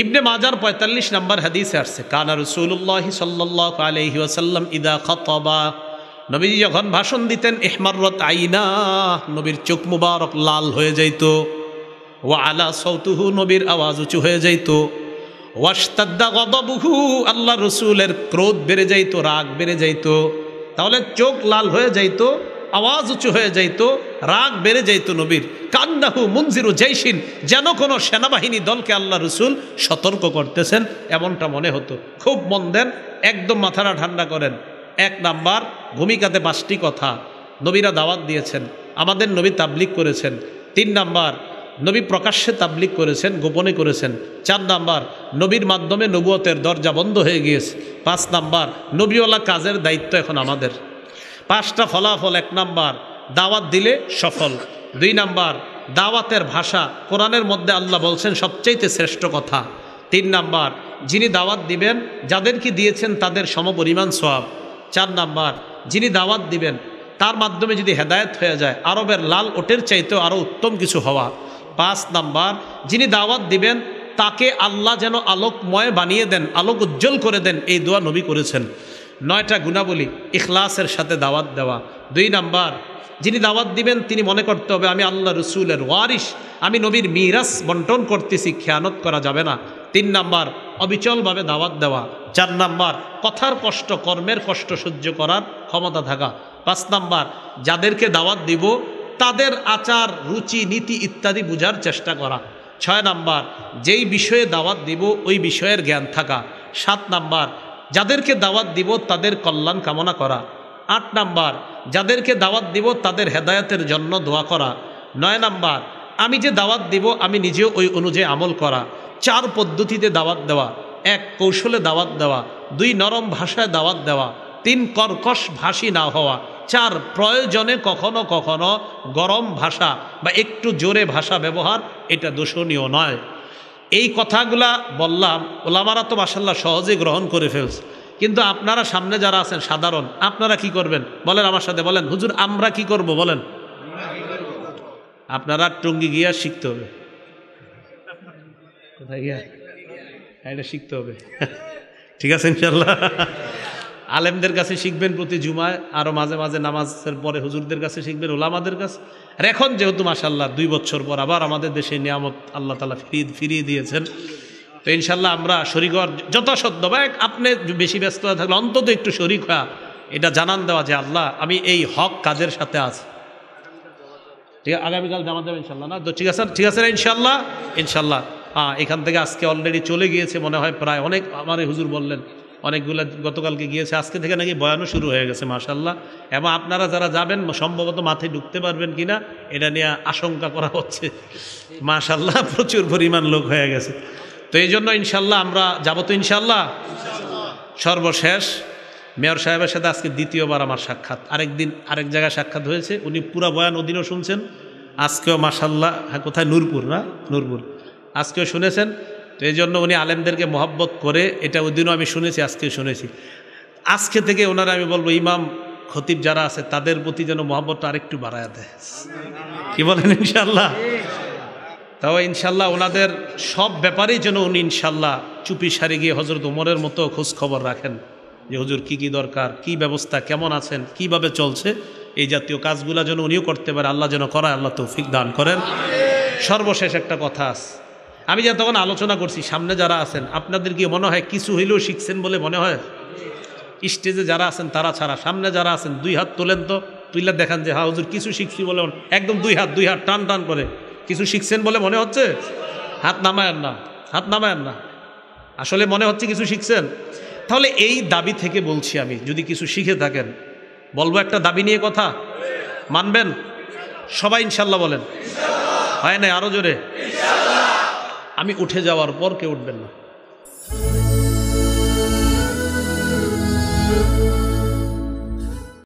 ইবনে মাজার 45 নম্বর হাদিসে আসছে, কানা রাসূলুল্লাহি সাল্লাল্লাহু আলাইহি ওয়াসাল্লাম ইদা খাতাবা, নবীজি যখন ভাষণ দিতেন, ইহমাররাত আইনা, নবীর চোখ মুবারক লাল হয়ে যাইত। ওয়া আলা সাউতুহু, নবীর আওয়াজ উঁচু হয়ে যাইত। ওয়াশতাদ্দা গাদাবুহু, আল্লাহ রসুলের ক্রোধ বেড়ে যাইত, রাগ বেড়ে যাইত। তাহলে চোখ লাল হয়ে যাইত, আওয়াজ উঁচু হয়ে যাইত, রাগ বেড়ে যাইত নবীর। কান্নাহু মুনজিরু জাইশিন, যেন কোনো সেনাবাহিনী দলকে আল্লাহ রসুল সতর্ক করতেছেন এমনটা মনে হতো। খুব মন দেন, একদম মাথাটা ঠান্ডা করেন। 1 নাম্বার, ভূমিকাতে 5টি কথা নবীরা দাওয়াত দিয়েছেন, আমাদের নবী তাবলিগ করেছেন। 3 নাম্বার, নবী প্রকাশ্যে তাবলিগ করেছেন, গোপনে করেছেন। 4 নাম্বার, নবীর মাধ্যমে নবুয়তের দরজা বন্ধ হয়ে গিয়েছে। 5 নাম্বার, নবীওয়ালা কাজের দায়িত্ব এখন আমাদের। 5টা ফলাফল। 1 নাম্বার, দাওয়াত দিলে সফল। 2 নাম্বার, দাওয়াতের ভাষা কোরআনের মধ্যে আল্লাহ বলছেন সবচাইতে শ্রেষ্ঠ কথা। 3 নাম্বার, যিনি দাওয়াত দিবেন যাদেরকে দিয়েছেন তাদের সমপরিমাণ সওয়াব। 4 নাম্বার, যিনি দাওয়াত দিবেন তার মাধ্যমে যদি হেদায়েত হয়ে যায়, আরবের লাল ওটের চাইতেও আরও উত্তম কিছু হওয়া। 5 নাম্বার, যিনি দাওয়াত দিবেন তাকে আল্লাহ যেন আলোকময় বানিয়ে দেন, আলোক উজ্জ্বল করে দেন, এই দোয়া নবী করেছেন। 9টা গুণাবলী, ইখলাসের সাথে দাওয়াত দেওয়া। 2 নাম্বার, যিনি দাওয়াত দিবেন তিনি মনে করতে হবে আমি আল্লাহ রসুলের ওয়ারিস, আমি নবীর মিরাস বন্টন করতেছি, খেয়ানত করা যাবে না। 3 নাম্বার, অবিচলভাবে দাওয়াত দেওয়া। 4 নাম্বার, কথার কষ্ট কর্মের কষ্ট সহ্য করার ক্ষমতা থাকা। 5 নাম্বার, যাদেরকে দাওয়াত দিব তাদের আচার রুচি নীতি ইত্যাদি বুঝার চেষ্টা করা। 6 নাম্বার, যেই বিষয়ে দাওয়াত দিব ওই বিষয়ের জ্ঞান থাকা। 7 নাম্বার, যাদেরকে দাওয়াত দিব তাদের কল্যাণ কামনা করা। 8 নাম্বার, যাদেরকে দাওয়াত দিব তাদের হেদায়েতের জন্য দোয়া করা। 9 নাম্বার, আমি যে দাওয়াত দিব আমি নিজেও ওই অনুযায়ী আমল করা। 4 পদ্ধতিতে দাওয়াত দেওয়া। 1 কৌশলে দাওয়াত দেওয়া। 2 নরম ভাষায় দাওয়াত দেওয়া। 3 কর্কশ ভাষী না হওয়া। 4 প্রয়োজনে কখনো কখনো গরম ভাষা বা একটু জোরে ভাষা ব্যবহার, এটা দোষণীয় নয়। এই কথাগুলা বললাম, ওলামারা তো মাশাআল্লাহ সহজে গ্রহণ করে ফেলছে। কিন্তু আপনারা সামনে যারা আছেন সাধারণ, আপনারা কি করবেন বলেন? আমার সাথে বলেন, হুজুর আমরা কি করব বলেন? আপনারা টঙ্গী গিয়া শিখতে হবে। কোথায় গিয়া এটা শিখতে হবে। ঠিক আছে ইনশাল্লাহ। আলেমদের কাছে শিখবেন প্রতি জুমায়, আরও মাঝে মাঝে নামাজের পরে হুজুরদের কাছে শিখবেন, ওলামাদের কাছে। আর এখন যেহেতু মাশাআল্লাহ 2 বছর পর আবার আমাদের দেশে নিয়ামত আল্লাহ তাআলা ফিরিয়ে দিয়েছেন, তো ইনশাল্লাহ আমরা শরীক হওয়ার যথাসাধ্য, বা আপনি বেশি ব্যস্ত থাকলে অন্তত একটু শরীক হওয়া, এটা জানান দেওয়া যে আল্লাহ আমি এই হক কাজের সাথে আছি। ঠিক আছে, আগামীকাল জামা দেবে ইনশাল্লাহ না তো? ঠিক আছে, ঠিক আছে না ইনশাল্লাহ? ইনশাল্লাহ। হ্যাঁ, এখান থেকে আজকে অলরেডি চলে গিয়েছে মনে হয় প্রায় অনেক, আমার এই হুজুর বললেন অনেকগুলো গতকালকে গিয়েছে, আজকে থেকে নাকি বয়ানও শুরু হয়ে গেছে মাশাআল্লাহ। এবং আপনারা যারা যাবেন সম্ভবত মাথায় ঢুকতে পারবেন কিনা এটা নিয়ে আশঙ্কা করা হচ্ছে। মাশাআল্লাহ প্রচুর পরিমাণ লোক হয়ে গেছে, তো এই জন্য ইনশাল্লাহ আমরা যাবো তো ইনশাল্লাহ। সর্বশেষ মেয়র সাহেবের সাথে আজকে দ্বিতীয়বার আমার সাক্ষাৎ। আরেকদিন আরেক জায়গায় সাক্ষাৎ হয়েছে, উনি পুরা বয়ান ওদিনও শুনছেন, আজকেও মাশাআল্লাহ। হ্যাঁ, কোথায়? নূরপুর না? নূরপুর আজকেও শুনেছেন। তো এই জন্য উনি আলেমদেরকে মহব্বত করে, এটা ওদিনও আমি শুনেছি, আজকেও শুনেছি। আজকে থেকে ওনারা আমি বলবো ইমাম খতিব যারা আছে তাদের প্রতি যেন মহব্বতটা আরেকটু বাড়ায় দেয়। কি বলেন ইনশাল্লাহ? তাও ইনশাল্লাহ ওনাদের সব ব্যাপারেই যেন উনি ইনশাল্লাহ চুপি সারি গিয়ে হজরত ওমরের মতো খোঁজ খবর রাখেন যে হুজুর কি কি দরকার, কি ব্যবস্থা, কেমন আছেন, কিভাবে চলছে, এই জাতীয় কাজগুলো যেন উনিও করতে পারে। আল্লাহ যেন করায়, আল্লাহ তৌফিক দান করেন। সর্বশেষ একটা কথা আছে, আমি যা তখন আলোচনা করছি, সামনে যারা আছেন আপনাদের কি মনে হয় কিছু হইলেও শিখছেন বলে মনে হয়? স্টেজে যারা আছেন তারা ছাড়া সামনে যারা আছেন 2 হাত তোলেন তো, তুইলা দেখান যে হ্যাঁ হুজুর কিছু শিখছি বলে, একদম 2 হাত টান টান করে কিছু শিখছেন বলে মনে হচ্ছে। হাত নামায়েন না, হাত নামায়েন না, আসলে মনে হচ্ছে কিছু শিখছেন। তাহলে এই দাবি থেকে বলছি, আমি যদি কিছু শিখে থাকেন বলবো একটা দাবি নিয়ে কথা মানবেন সবাই ইনশাল্লাহ বলেন। হয় না? আরো জোরে। আমি উঠে যাওয়ার পর কেউ উঠবেন না।